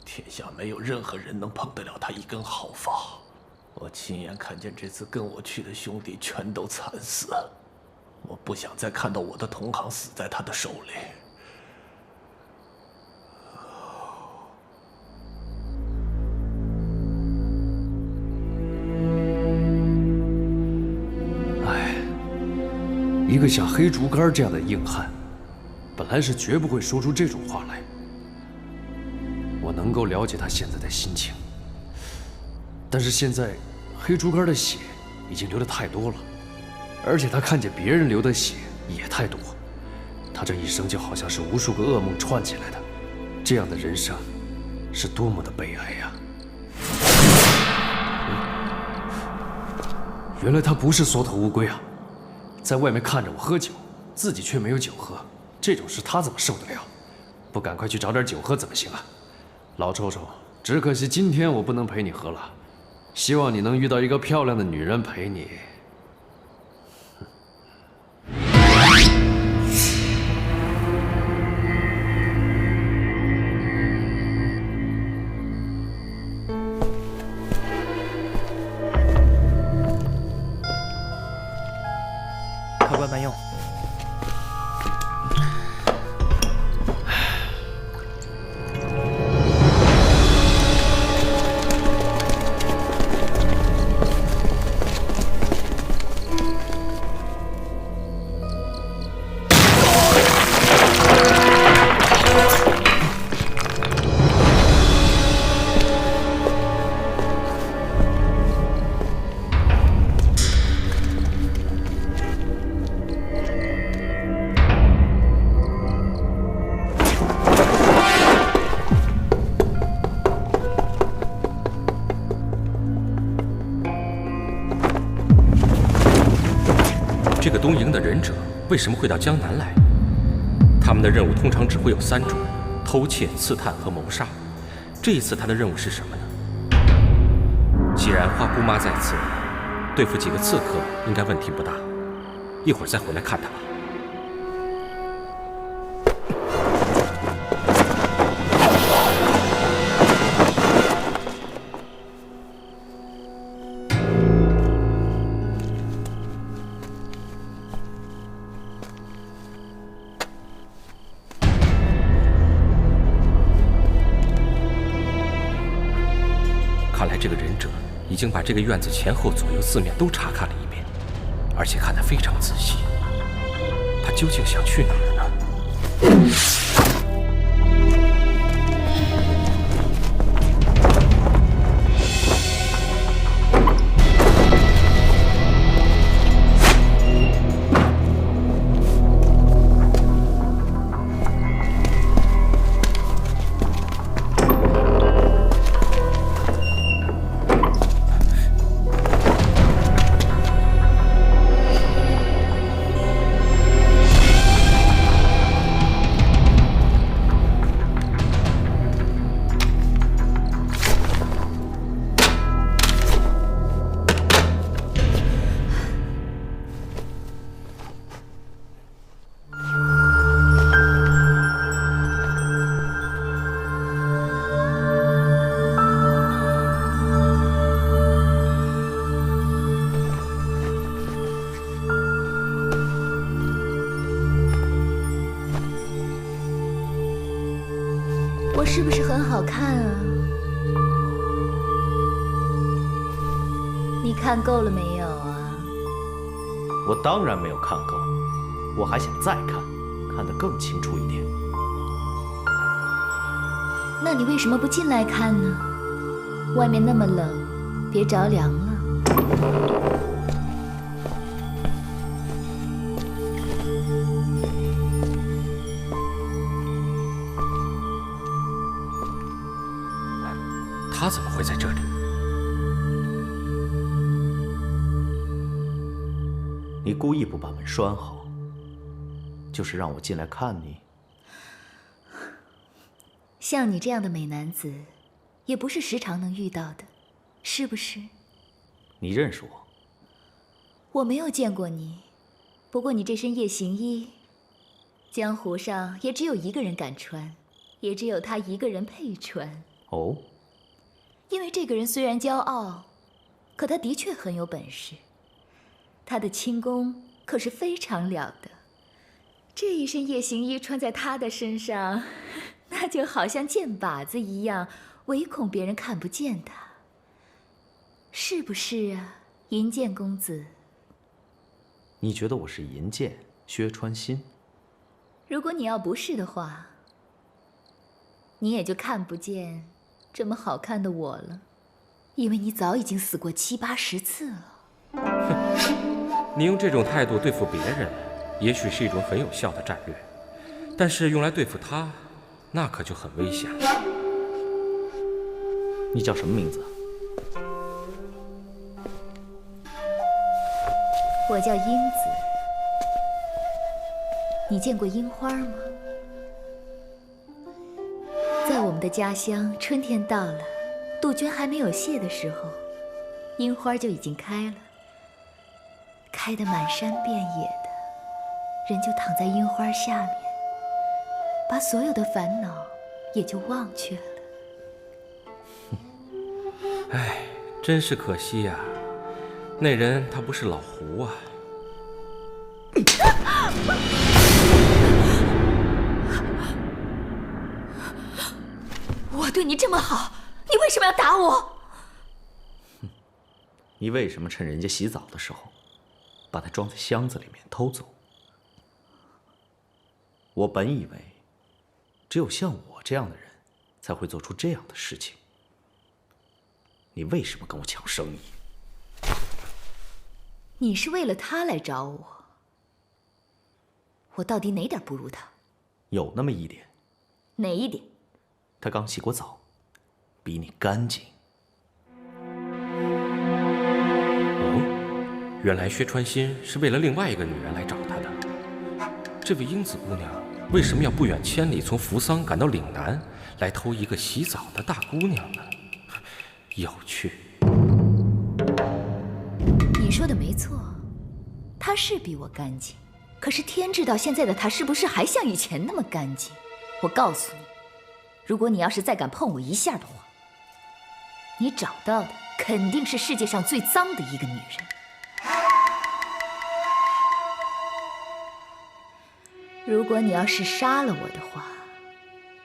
天下没有任何人能碰得了他一根毫发。我亲眼看见这次跟我去的兄弟全都惨死，我不想再看到我的同行死在他的手里。哎，一个像黑竹竿这样的硬汉，本来是绝不会说出这种话来。我能够了解他现在的心情，但是现在黑竹竿的血已经流得太多了，而且他看见别人流的血也太多。他这一生就好像是无数个噩梦串起来的，这样的人生是多么的悲哀呀！原来他不是缩头乌龟啊，在外面看着我喝酒，自己却没有酒喝，这种事他怎么受得了？不赶快去找点酒喝怎么行啊？老臭臭，只可惜今天我不能陪你喝了，希望你能遇到一个漂亮的女人陪你。客官慢用。这个东瀛的忍者为什么会到江南来？他们的任务通常只会有3种：偷窃、刺探和谋杀。这一次他的任务是什么呢？既然花姑妈在此，对付几个刺客应该问题不大。一会儿再回来看他吧。看来这个忍者已经把这个院子前后左右四面都查看了一遍，而且看得非常仔细。他究竟想去哪儿呢？我是不是很好看啊？你看够了没有啊？我当然没有看够，我还想再看，看得更清楚一点。那你为什么不进来看呢？外面那么冷，别着凉了。他怎么会在这里？你故意不把门拴好，就是让我进来看你。像你这样的美男子，也不是时常能遇到的，是不是？你认识我？我没有见过你，不过你这身夜行衣，江湖上也只有一个人敢穿，也只有他一个人配穿。哦。因为这个人虽然骄傲，可他的确很有本事。他的轻功可是非常了得。这一身夜行衣穿在他的身上，那就好像箭靶子一样，唯恐别人看不见他。是不是啊，银剑公子？你觉得我是银剑薛川新？如果你要不是的话，你也就看不见这么好看的我了。因为你早已经死过7、80次了。你用这种态度对付别人，也许是一种很有效的战略，但是用来对付他，那可就很危险了。你叫什么名字？我叫英子。你见过樱花吗？在我们的家乡，春天到了，杜鹃还没有谢的时候，樱花就已经开了，开得满山遍野的，人就躺在樱花下面，把所有的烦恼也就忘却了。哎，真是可惜呀，那人他不是老胡啊。我对你这么好，你为什么要打我？你为什么趁人家洗澡的时候，把它装在箱子里面偷走？我本以为，只有像我这样的人，才会做出这样的事情。你为什么跟我抢生意？你是为了他来找我，我到底哪点不如他？有那么一点。哪一点？他刚洗过澡，比你干净。哦，原来薛传新是为了另外一个女人来找他的。这位英子姑娘为什么要不远千里从扶桑赶到岭南，来偷一个洗澡的大姑娘呢？有趣。你说的没错，他是比我干净，可是天知道现在的他是不是还像以前那么干净。我告诉你，如果你要是再敢碰我一下的话，你找到的肯定是世界上最脏的一个女人。如果你要是杀了我的话，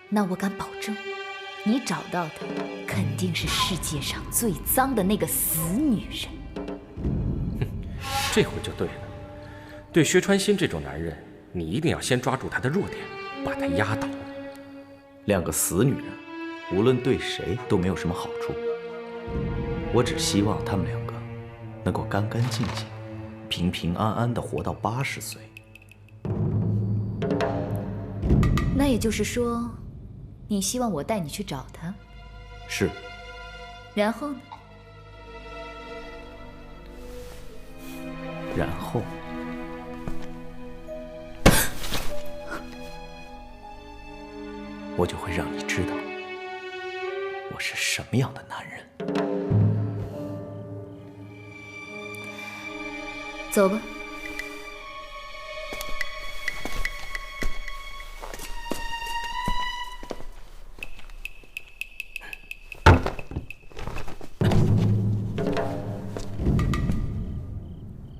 那我敢保证，你找到的肯定是世界上最脏的那个死女人。这回就对了，对薛传新这种男人，你一定要先抓住他的弱点，把他压倒。两个死女人，无论对谁都没有什么好处。我只希望他们两个能够干干净净、平平安安地活到80岁。那也就是说，你希望我带你去找他？是。然后呢？然后，我就会让你知道我是什么样的男人。走吧。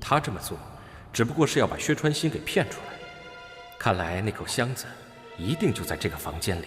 他这么做，只不过是要把薛传新给骗出来。看来那口箱子一定就在这个房间里。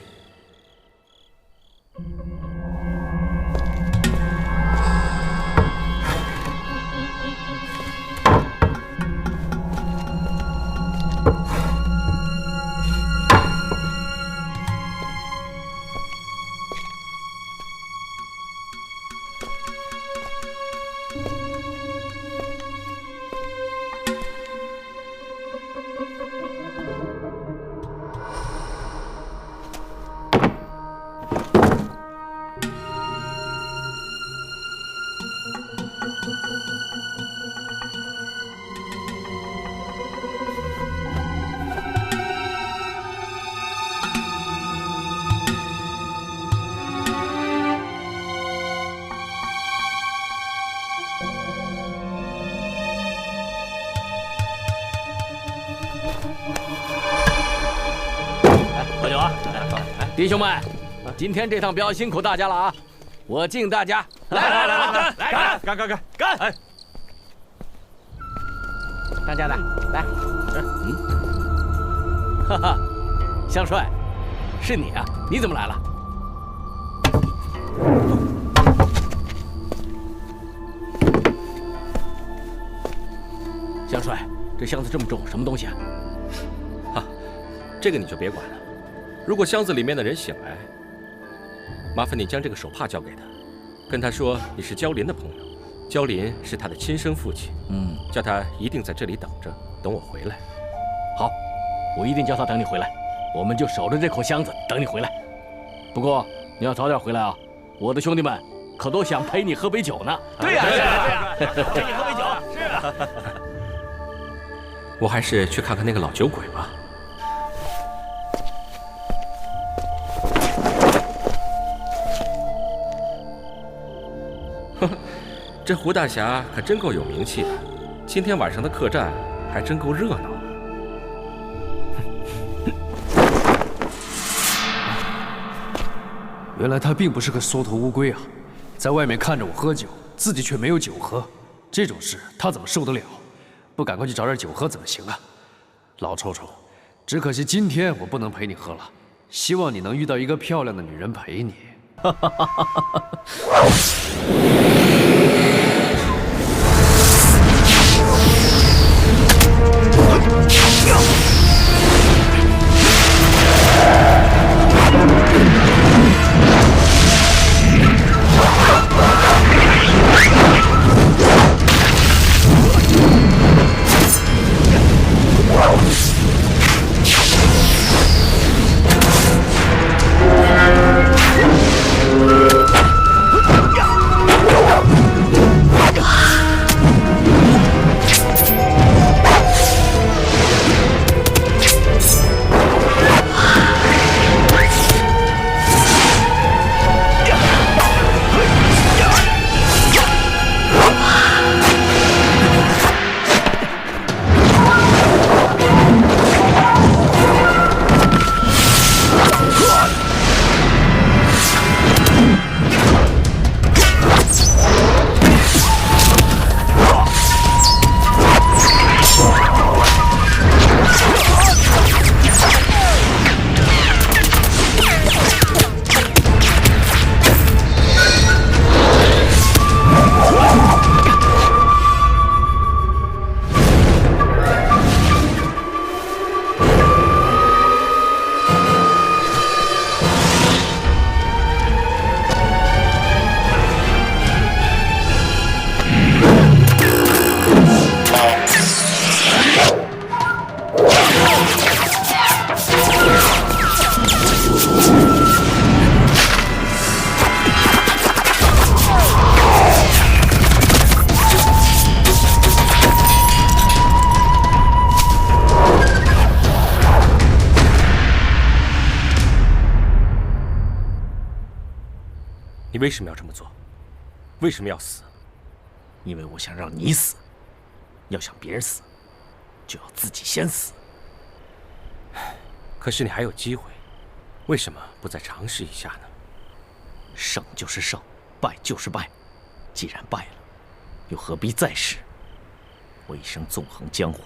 喝酒啊！弟兄们，今天这趟镖辛苦大家了啊！我敬大家！来，干！哎，当家的，来，哈哈，香帅，是你啊？你怎么来了？香帅，这箱子这么重，什么东西啊？哈，这个你就别管了。如果箱子里面的人醒来，麻烦你将这个手帕交给他，跟他说你是焦林的朋友，焦林是他的亲生父亲。叫他一定在这里等着，等我回来。好，我一定叫他等你回来，我们就守着这口箱子等你回来。不过你要早点回来啊，我的兄弟们可都想陪你喝杯酒呢。对呀，陪你喝杯酒。是啊。我还是去看看那个老酒鬼吧。这胡大侠可真够有名气的，今天晚上的客栈还真够热闹。原来他并不是个缩头乌龟啊，在外面看着我喝酒，自己却没有酒喝，这种事他怎么受得了？不赶快去找点酒喝怎么行啊？老臭臭，只可惜今天我不能陪你喝了，希望你能遇到一个漂亮的女人陪你。你为什么要这么做？为什么要死？因为我想让你死。要想别人死，就要自己先死。可是你还有机会，为什么不再尝试一下呢？胜就是胜，败就是败。既然败了，又何必再试？我一生纵横江湖，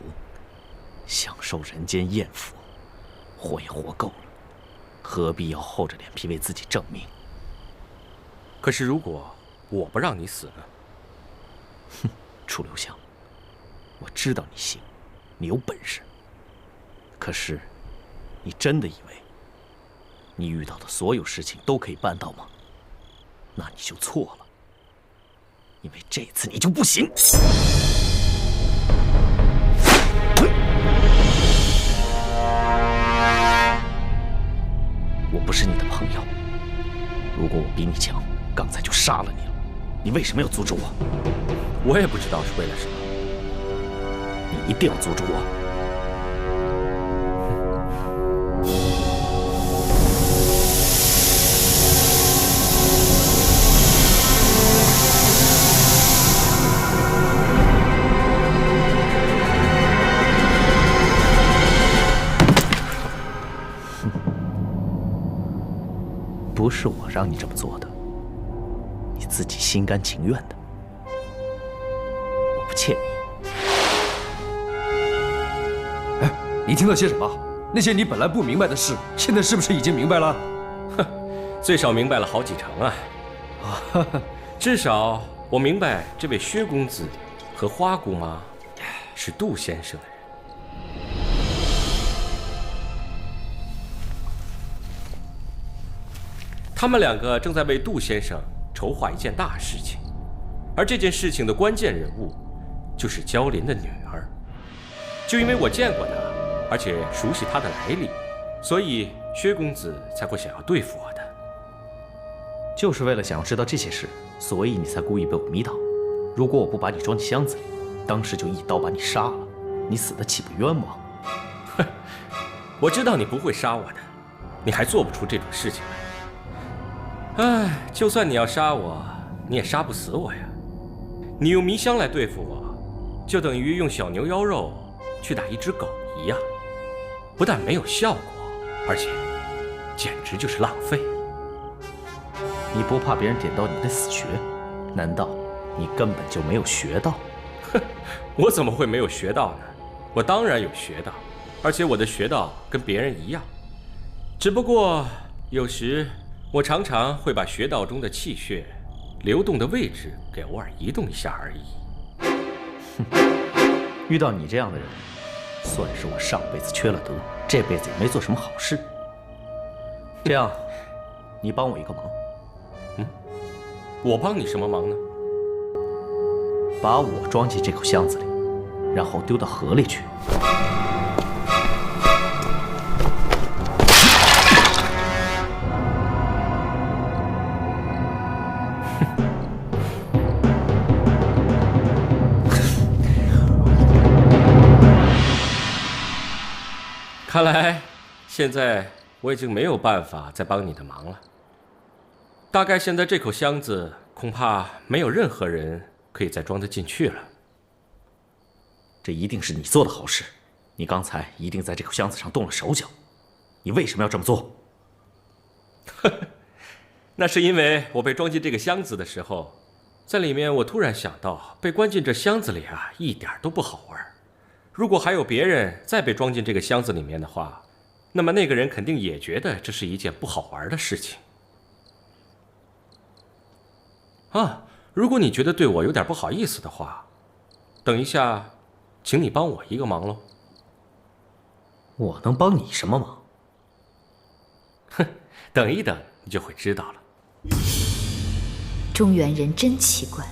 享受人间艳福，活也活够了，何必要厚着脸皮为自己证明？可是如果我不让你死呢？哼，楚留香，我知道你行，你有本事。可是，你真的以为你遇到的所有事情都可以办到吗？那你就错了，因为这次你就不行。我不是你的朋友，如果我比你强，刚才就杀了你了。你为什么要阻止我？我也不知道是为了什么。你一定要阻止我。不是我让你这么做的，你自己心甘情愿的。我不欠你。哎，你听到些什么？那些你本来不明白的事，现在是不是已经明白了？哼，最少明白了好几成啊！至少我明白这位薛公子和花姑妈是杜先生的人。他们两个正在为杜先生筹划一件大事情，而这件事情的关键人物就是焦林的女儿。就因为我见过她，而且熟悉她的来历，所以薛公子才会想要对付我的。就是为了想要知道这些事，所以你才故意被我迷倒。如果我不把你装进箱子里，当时就一刀把你杀了，你死的岂不冤枉？哼，我知道你不会杀我的，你还做不出这种事情来。唉，就算你要杀我，你也杀不死我呀。你用迷香来对付我，就等于用小牛腰肉去打一只狗一样，不但没有效果，而且简直就是浪费。你不怕别人点到你的死穴？难道你根本就没有学到？哼，我怎么会没有学到呢？我当然有学到，而且我的学到跟别人一样，只不过有时我常常会把穴道中的气血流动的位置给偶尔移动一下而已。哼，遇到你这样的人，算是我上辈子缺了德，这辈子也没做什么好事。这样，你帮我一个忙。我帮你什么忙呢？把我装进这口箱子里，然后丢到河里去。看来现在我已经没有办法再帮你的忙了。大概现在这口箱子恐怕没有任何人可以再装得进去了。这一定是你做的好事，你刚才一定在这口箱子上动了手脚。你为什么要这么做？那是因为我被装进这个箱子的时候，在里面我突然想到，被关进这箱子里啊，一点都不好玩。如果还有别人再被装进这个箱子里面的话，那么那个人肯定也觉得这是一件不好玩的事情。啊，如果你觉得对我有点不好意思的话，等一下，请你帮我一个忙喽。我能帮你什么忙？哼，等一等，你就会知道了。中原人真奇怪，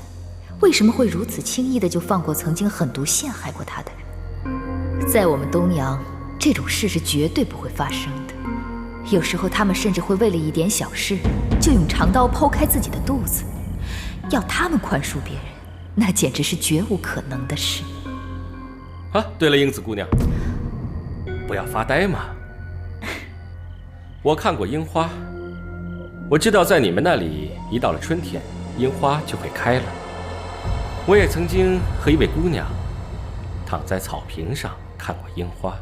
为什么会如此轻易的就放过曾经狠毒陷害过他的人？在我们东阳，这种事是绝对不会发生的。有时候他们甚至会为了一点小事，就用长刀剖开自己的肚子。要他们宽恕别人，那简直是绝无可能的事。啊，对了，英子姑娘，不要发呆嘛。我看过樱花，我知道在你们那里，一到了春天，樱花就会开了。我也曾经和一位姑娘躺在草坪上看过樱花。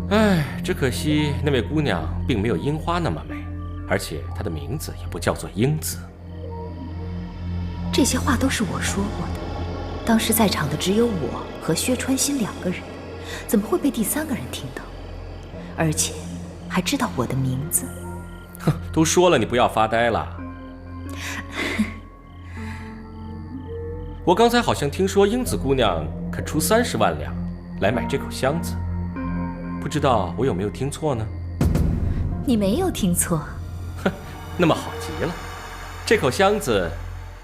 唉，只可惜那位姑娘并没有樱花那么美，而且她的名字也不叫做英子。这些话都是我说过的，当时在场的只有我和薛川新2个人，怎么会被第3个人听到？而且还知道我的名字。哼，都说了你不要发呆了。我刚才好像听说英子姑娘肯出30万两来买这口箱子，不知道我有没有听错呢？你没有听错。哼，那么好极了，这口箱子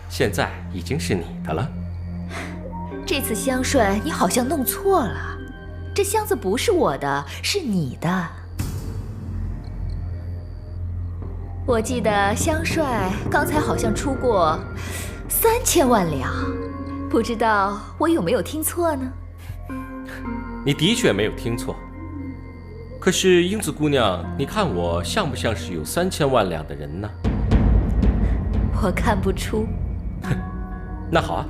现在已经是你的了。这次香帅，你好像弄错了，这箱子不是我的，是你的。我记得香帅刚才好像出过3000万两，不知道我有没有听错呢？你的确没有听错。可是英子姑娘，你看我像不像是有3000万两的人呢？我看不出。哼，那好啊。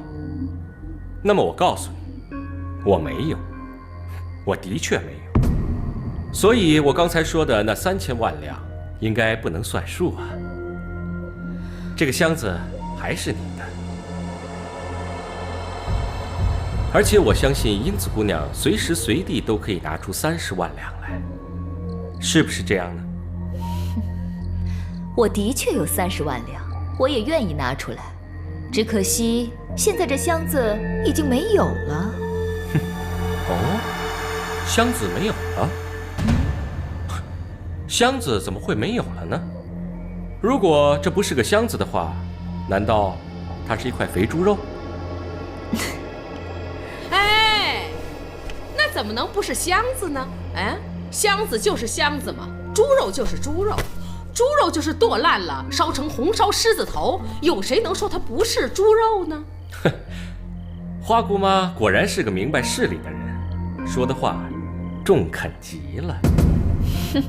那么我告诉你，我没有，我的确没有。所以我刚才说的那3000万两，应该不能算数啊。这个箱子还是你的，而且我相信英子姑娘随时随地都可以拿出30万两来，是不是这样呢？我的确有30万两，我也愿意拿出来。只可惜现在这箱子已经没有了。哦，箱子没有了？箱子怎么会没有了呢？如果这不是个箱子的话，难道它是一块肥猪肉？哎，那怎么能不是箱子呢？哎，箱子就是箱子嘛，猪肉就是猪肉，猪肉就是剁烂了烧成红烧狮子头，有谁能说它不是猪肉呢？哼，花姑妈果然是个明白事理的人，说的话中肯极了。哼，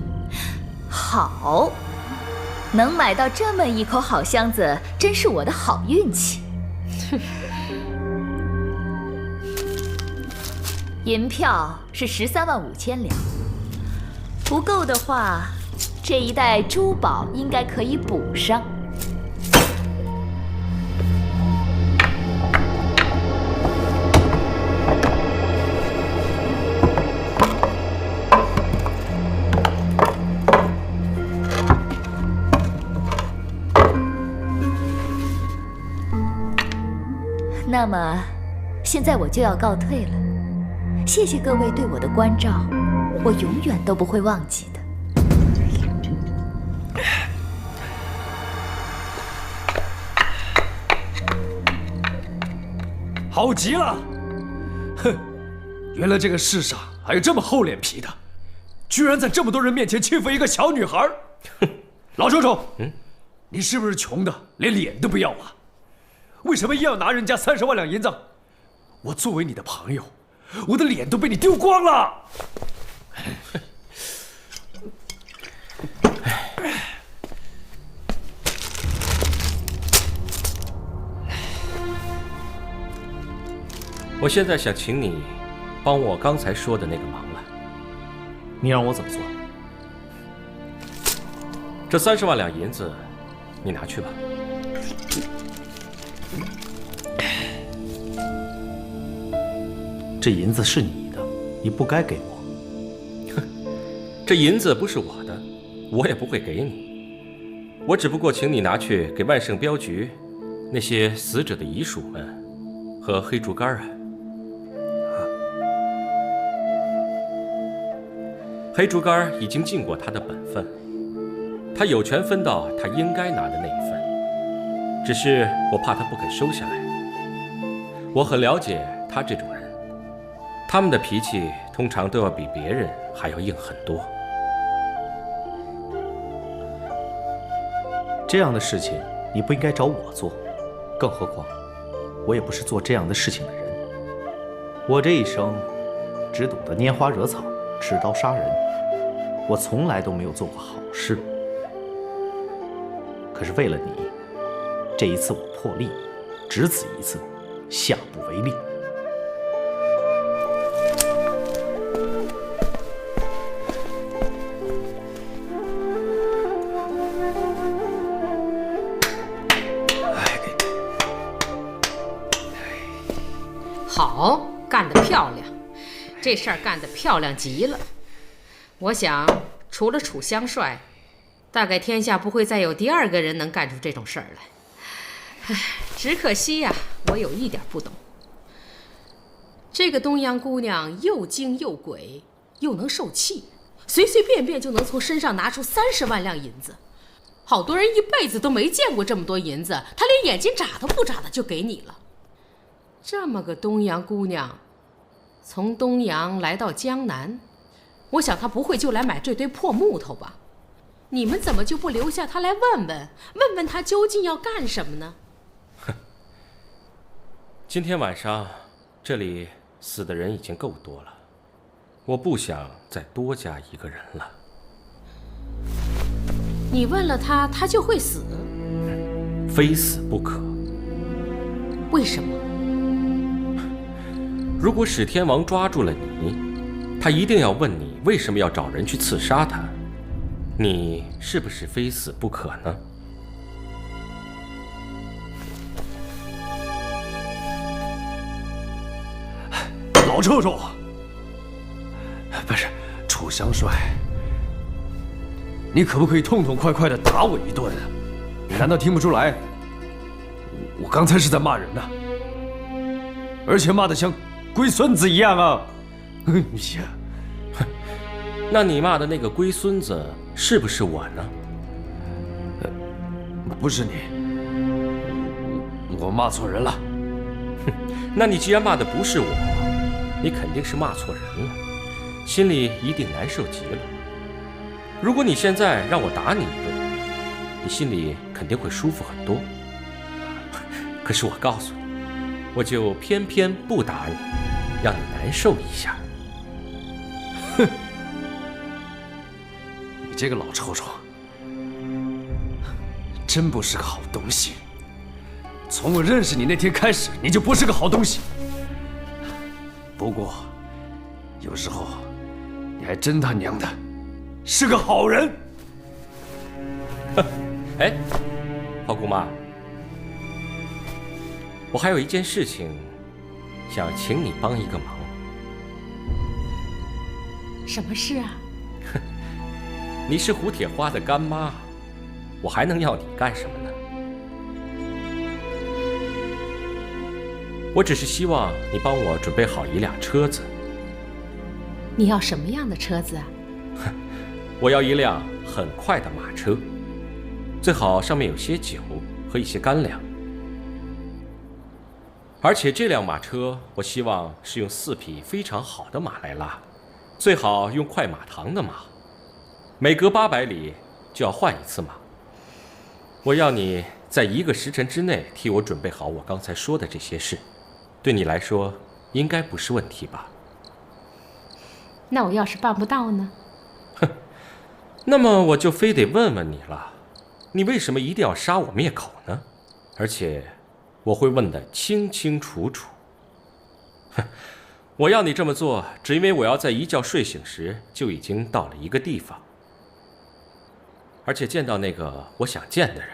好，能买到这么一口好箱子，真是我的好运气。哼，银票是13万5千两，不够的话，这一袋珠宝应该可以补上。那么，现在我就要告退了。谢谢各位对我的关照，我永远都不会忘记的。好极了！哼，原来这个世上还有这么厚脸皮的，居然在这么多人面前欺负一个小女孩。哼，老周周，你是不是穷的连脸都不要啊？为什么硬要拿人家30万两银子？我作为你的朋友，我的脸都被你丢光了。我现在想请你帮我刚才说的那个忙了。你让我怎么做？这30万两银子，你拿去吧。这银子是你的，你不该给我。哼，这银子不是我的，我也不会给你。我只不过请你拿去给万圣镖局那些死者的遗属们和黑竹竿啊。黑竹竿已经尽过他的本分，他有权分到他应该拿的那一份，只是我怕他不肯收下来。我很了解他这种人。他们的脾气通常都要比别人还要硬很多。这样的事情你不应该找我做，更何况我也不是做这样的事情的人。我这一生只懂得拈花惹草、持刀杀人，我从来都没有做过好事。可是为了你，这一次我破例，只此一次，下不为例。好，干得漂亮，这事儿干得漂亮极了。我想，除了楚香帅，大概天下不会再有第二个人能干出这种事儿来。唉，只可惜呀，我有一点不懂。这个东阳姑娘又精又鬼，又能受气，随随便便就能从身上拿出30万两银子。好多人一辈子都没见过这么多银子，她连眼睛眨都不眨的就给你了。这么个东阳姑娘，从东阳来到江南，我想她不会就来买这堆破木头吧？你们怎么就不留下她来问问她究竟要干什么呢？哼，今天晚上这里死的人已经够多了，我不想再多加一个人了。你问了她，她就会死？非死不可。为什么？如果史天王抓住了你，他一定要问你为什么要找人去刺杀他，你是不是非死不可呢？老臭臭，不是楚香帅，你可不可以痛痛快快的打我一顿？你难道听不出来？我刚才是在骂人呢，而且骂得像龟孙子一样啊！哎呀，哼，那你骂的那个龟孙子是不是我呢？不是你，我骂错人了。哼，那你既然骂的不是我，你肯定是骂错人了，心里一定难受极了。如果你现在让我打你一顿，你心里肯定会舒服很多。可是我告诉你，我就偏偏不打你，让你难受一下。哼，你这个老臭虫，真不是个好东西。从我认识你那天开始，你就不是个好东西。不过，有时候你还真他娘的是个好人。哎，花姑妈，我还有一件事情想请你帮一个忙。什么事啊？你是胡铁花的干妈，我还能要你干什么呢？我只是希望你帮我准备好一辆车子。你要什么样的车子啊？我要一辆很快的马车，最好上面有些酒和一些干粮。而且这辆马车，我希望是用4匹非常好的马来拉，最好用快马堂的马，每隔800里就要换一次马。我要你在1个时辰之内替我准备好我刚才说的这些事，对你来说应该不是问题吧？那我要是办不到呢？哼，那么我就非得问问你了，你为什么一定要杀我灭口呢？而且我会问得清清楚楚。哼，我要你这么做，只因为我要在一觉睡醒时就已经到了一个地方，而且见到那个我想见的人。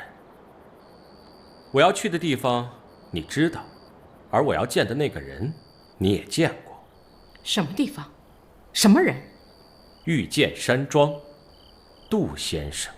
我要去的地方你知道，而我要见的那个人你也见过。什么地方？什么人？玉剑山庄，杜先生。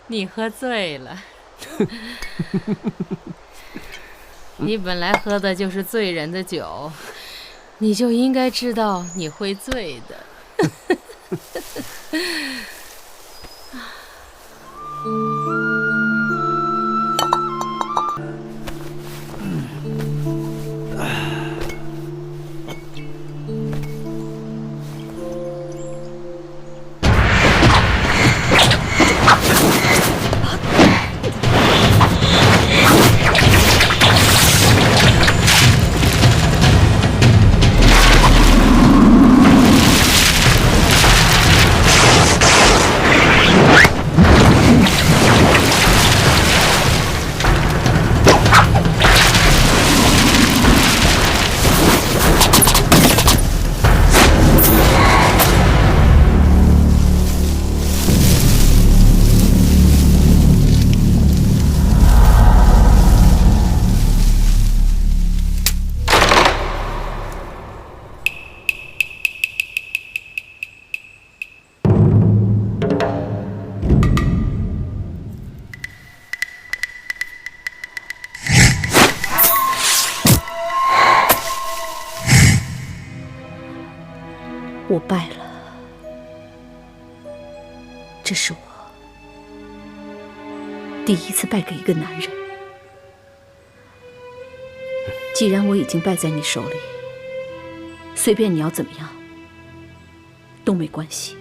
你喝醉了。你本来喝的就是醉人的酒，你就应该知道你会醉的。我败了，这是我第一次败给一个男人。既然我已经败在你手里，随便你要怎么样都没关系。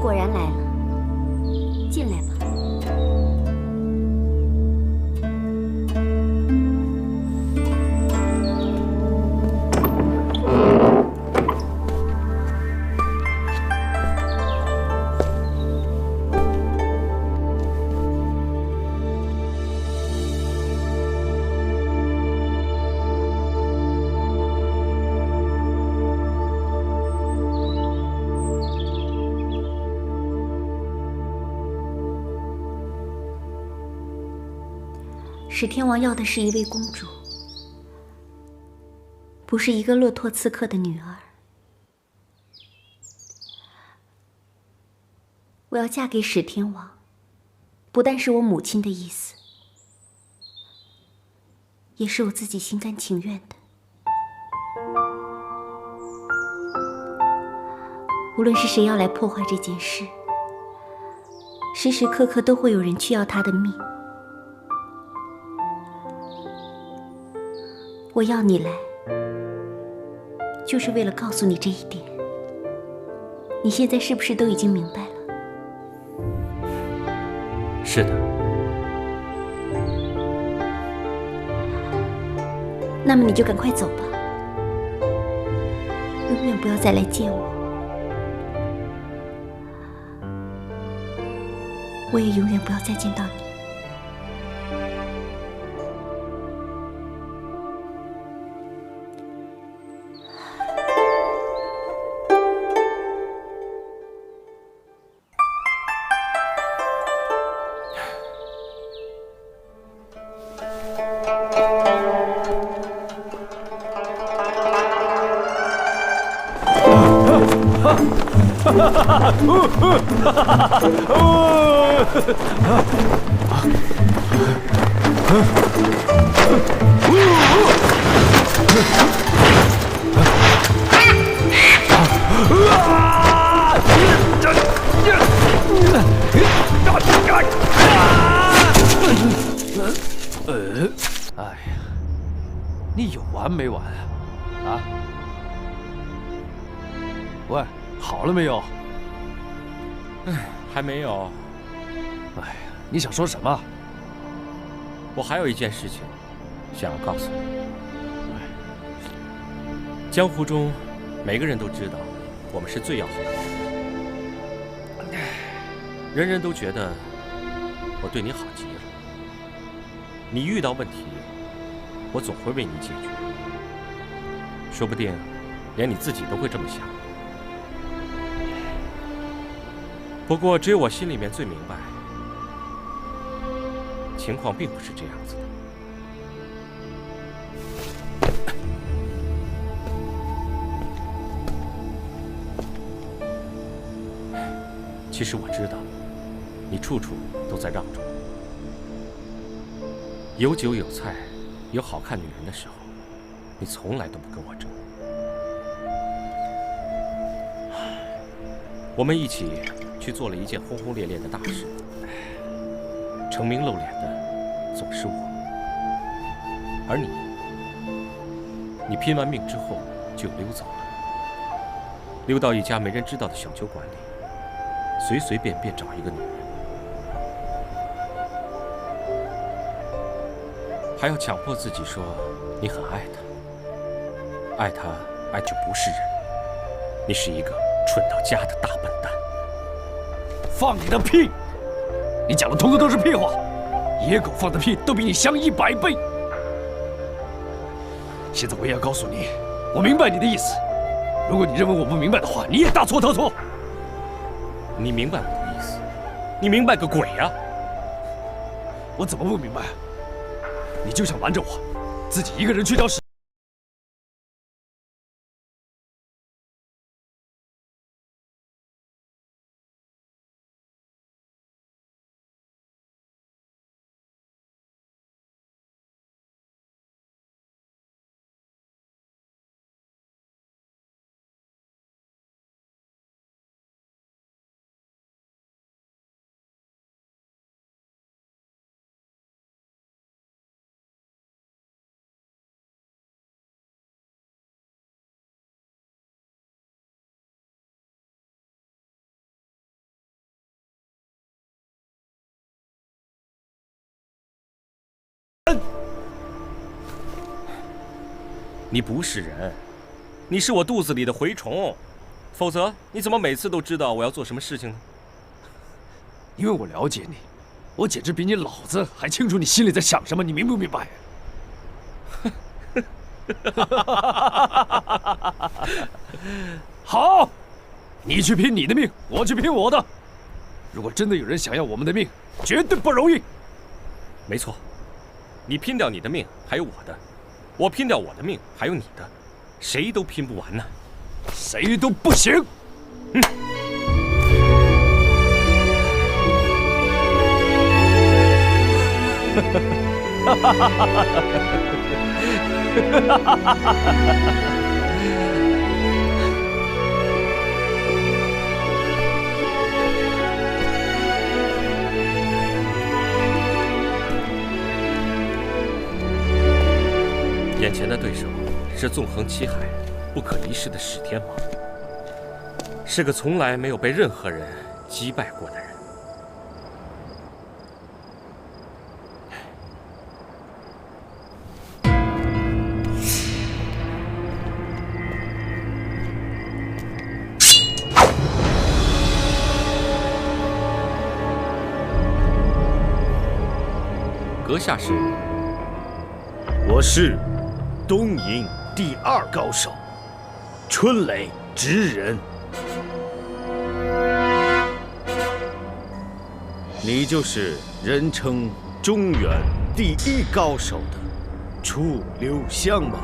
果然来了，进来吧。史天王要的是一位公主，不是一个骆驼刺客的女儿。我要嫁给史天王，不但是我母亲的意思，也是我自己心甘情愿的。无论是谁要来破坏这件事，时时刻刻都会有人去要她的命。我要你来，就是为了告诉你这一点。你现在是不是都已经明白了？是的。那么你就赶快走吧，永远不要再来见我，我也永远不要再见到你。哎呀，你有完没完啊？啊？喂，好了没有？还没有。哎呀，你想说什么？我还有一件事情想要告诉你。江湖中每个人都知道，我们是最要好的人，人人都觉得我对你好极了。你遇到问题，我总会为你解决。说不定，连你自己都会这么想。不过，只有我心里面最明白，情况并不是这样子的。其实我知道，你处处都在让着我。有酒有菜，有好看女人的时候，你从来都不跟我争。我们一起去做了一件轰轰烈烈的大事，成名露脸的总是我，而你拼完命之后就溜走了，溜到一家没人知道的小酒馆里，随随便便找一个女人，还要强迫自己说你很爱她，爱她爱就不是人，你是一个蠢到家的大笨蛋。放你的屁！你讲的通通都是屁话，野狗放的屁都比你香100倍。现在我也要告诉你，我明白你的意思。如果你认为我不明白的话，你也大错特错。你明白我的意思？你明白个鬼呀！我怎么不明白？你就想瞒着我，自己一个人去找史。你不是人，你是我肚子里的蛔虫，否则你怎么每次都知道我要做什么事情呢？因为我了解你，我简直比你老子还清楚你心里在想什么，你明不明白？好，你去拼你的命，我去拼我的。如果真的有人想要我们的命，绝对不容易。没错，你拼掉你的命，还有我的；我拼掉我的命，还有你的，谁都拼不完呢，谁都不行。眼前的对手是纵横七海、不可一世的史天王，是个从来没有被任何人击败过的人。阁下是？我是东瀛第2高手，春雷之人。你就是人称中原第1高手的楚留香吗？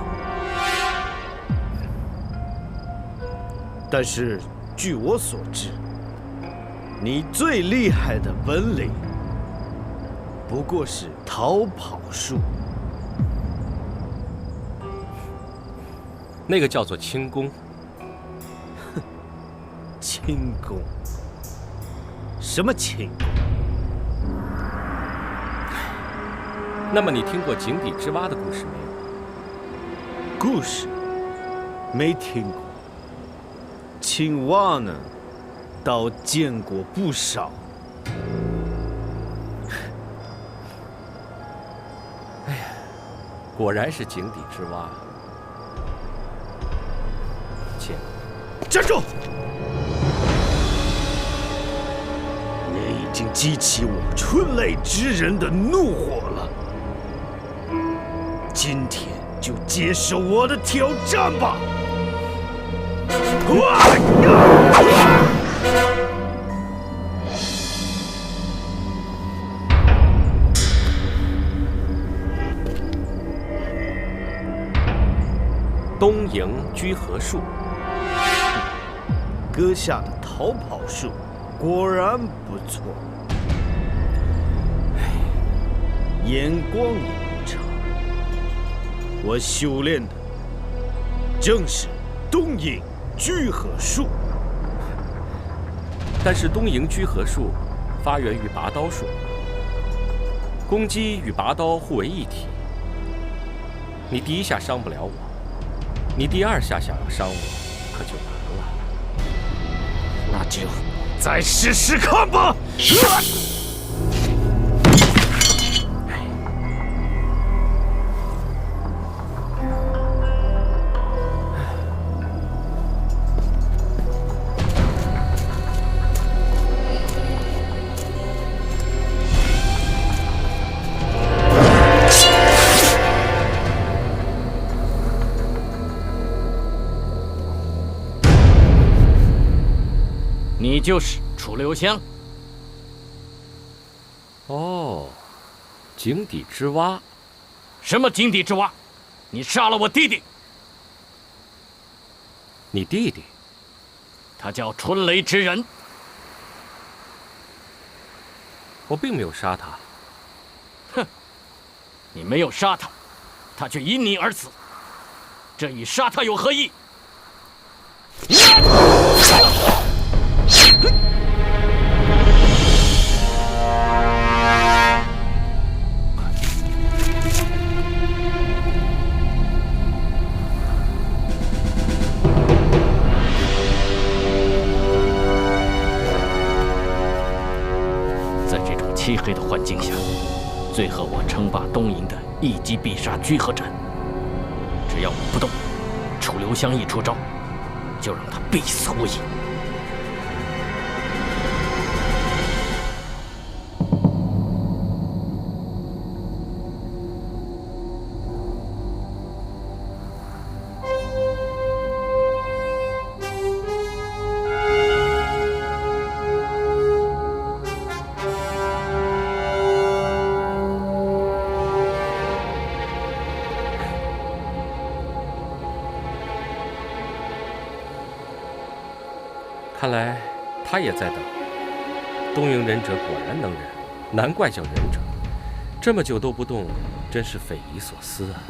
但是据我所知，你最厉害的本领不过是逃跑术。那个叫做轻功。哼，轻功？什么轻功？那么你听过井底之蛙的故事没有？故事没听过。青蛙呢，倒见过不少。哎呀，果然是井底之蛙。站住！你已经激起我春雷之人的怒火了，今天就接受我的挑战吧！东瀛居合术。阁下的逃跑术果然不错，眼光也不差。我修炼的正是东瀛居合术。但是东瀛居合术发源于拔刀术，攻击与拔刀互为一体。你第1下伤不了我，你第2下想要伤我，可就难了。那就再试试看吧。你就是楚留香。哦，井底之蛙。什么井底之蛙？你杀了我弟弟。你弟弟？他叫春雷之人。我并没有杀他。哼，你没有杀他，他却因你而死，这与杀他有何异？在这种漆黑的环境下，最和我称霸东瀛的一击必杀聚合斩。只要我不动，楚留香一出招，就让他必死无疑。看来他也在等。东瀛忍者果然能忍，难怪叫忍者。这么久都不动，真是匪夷所思啊。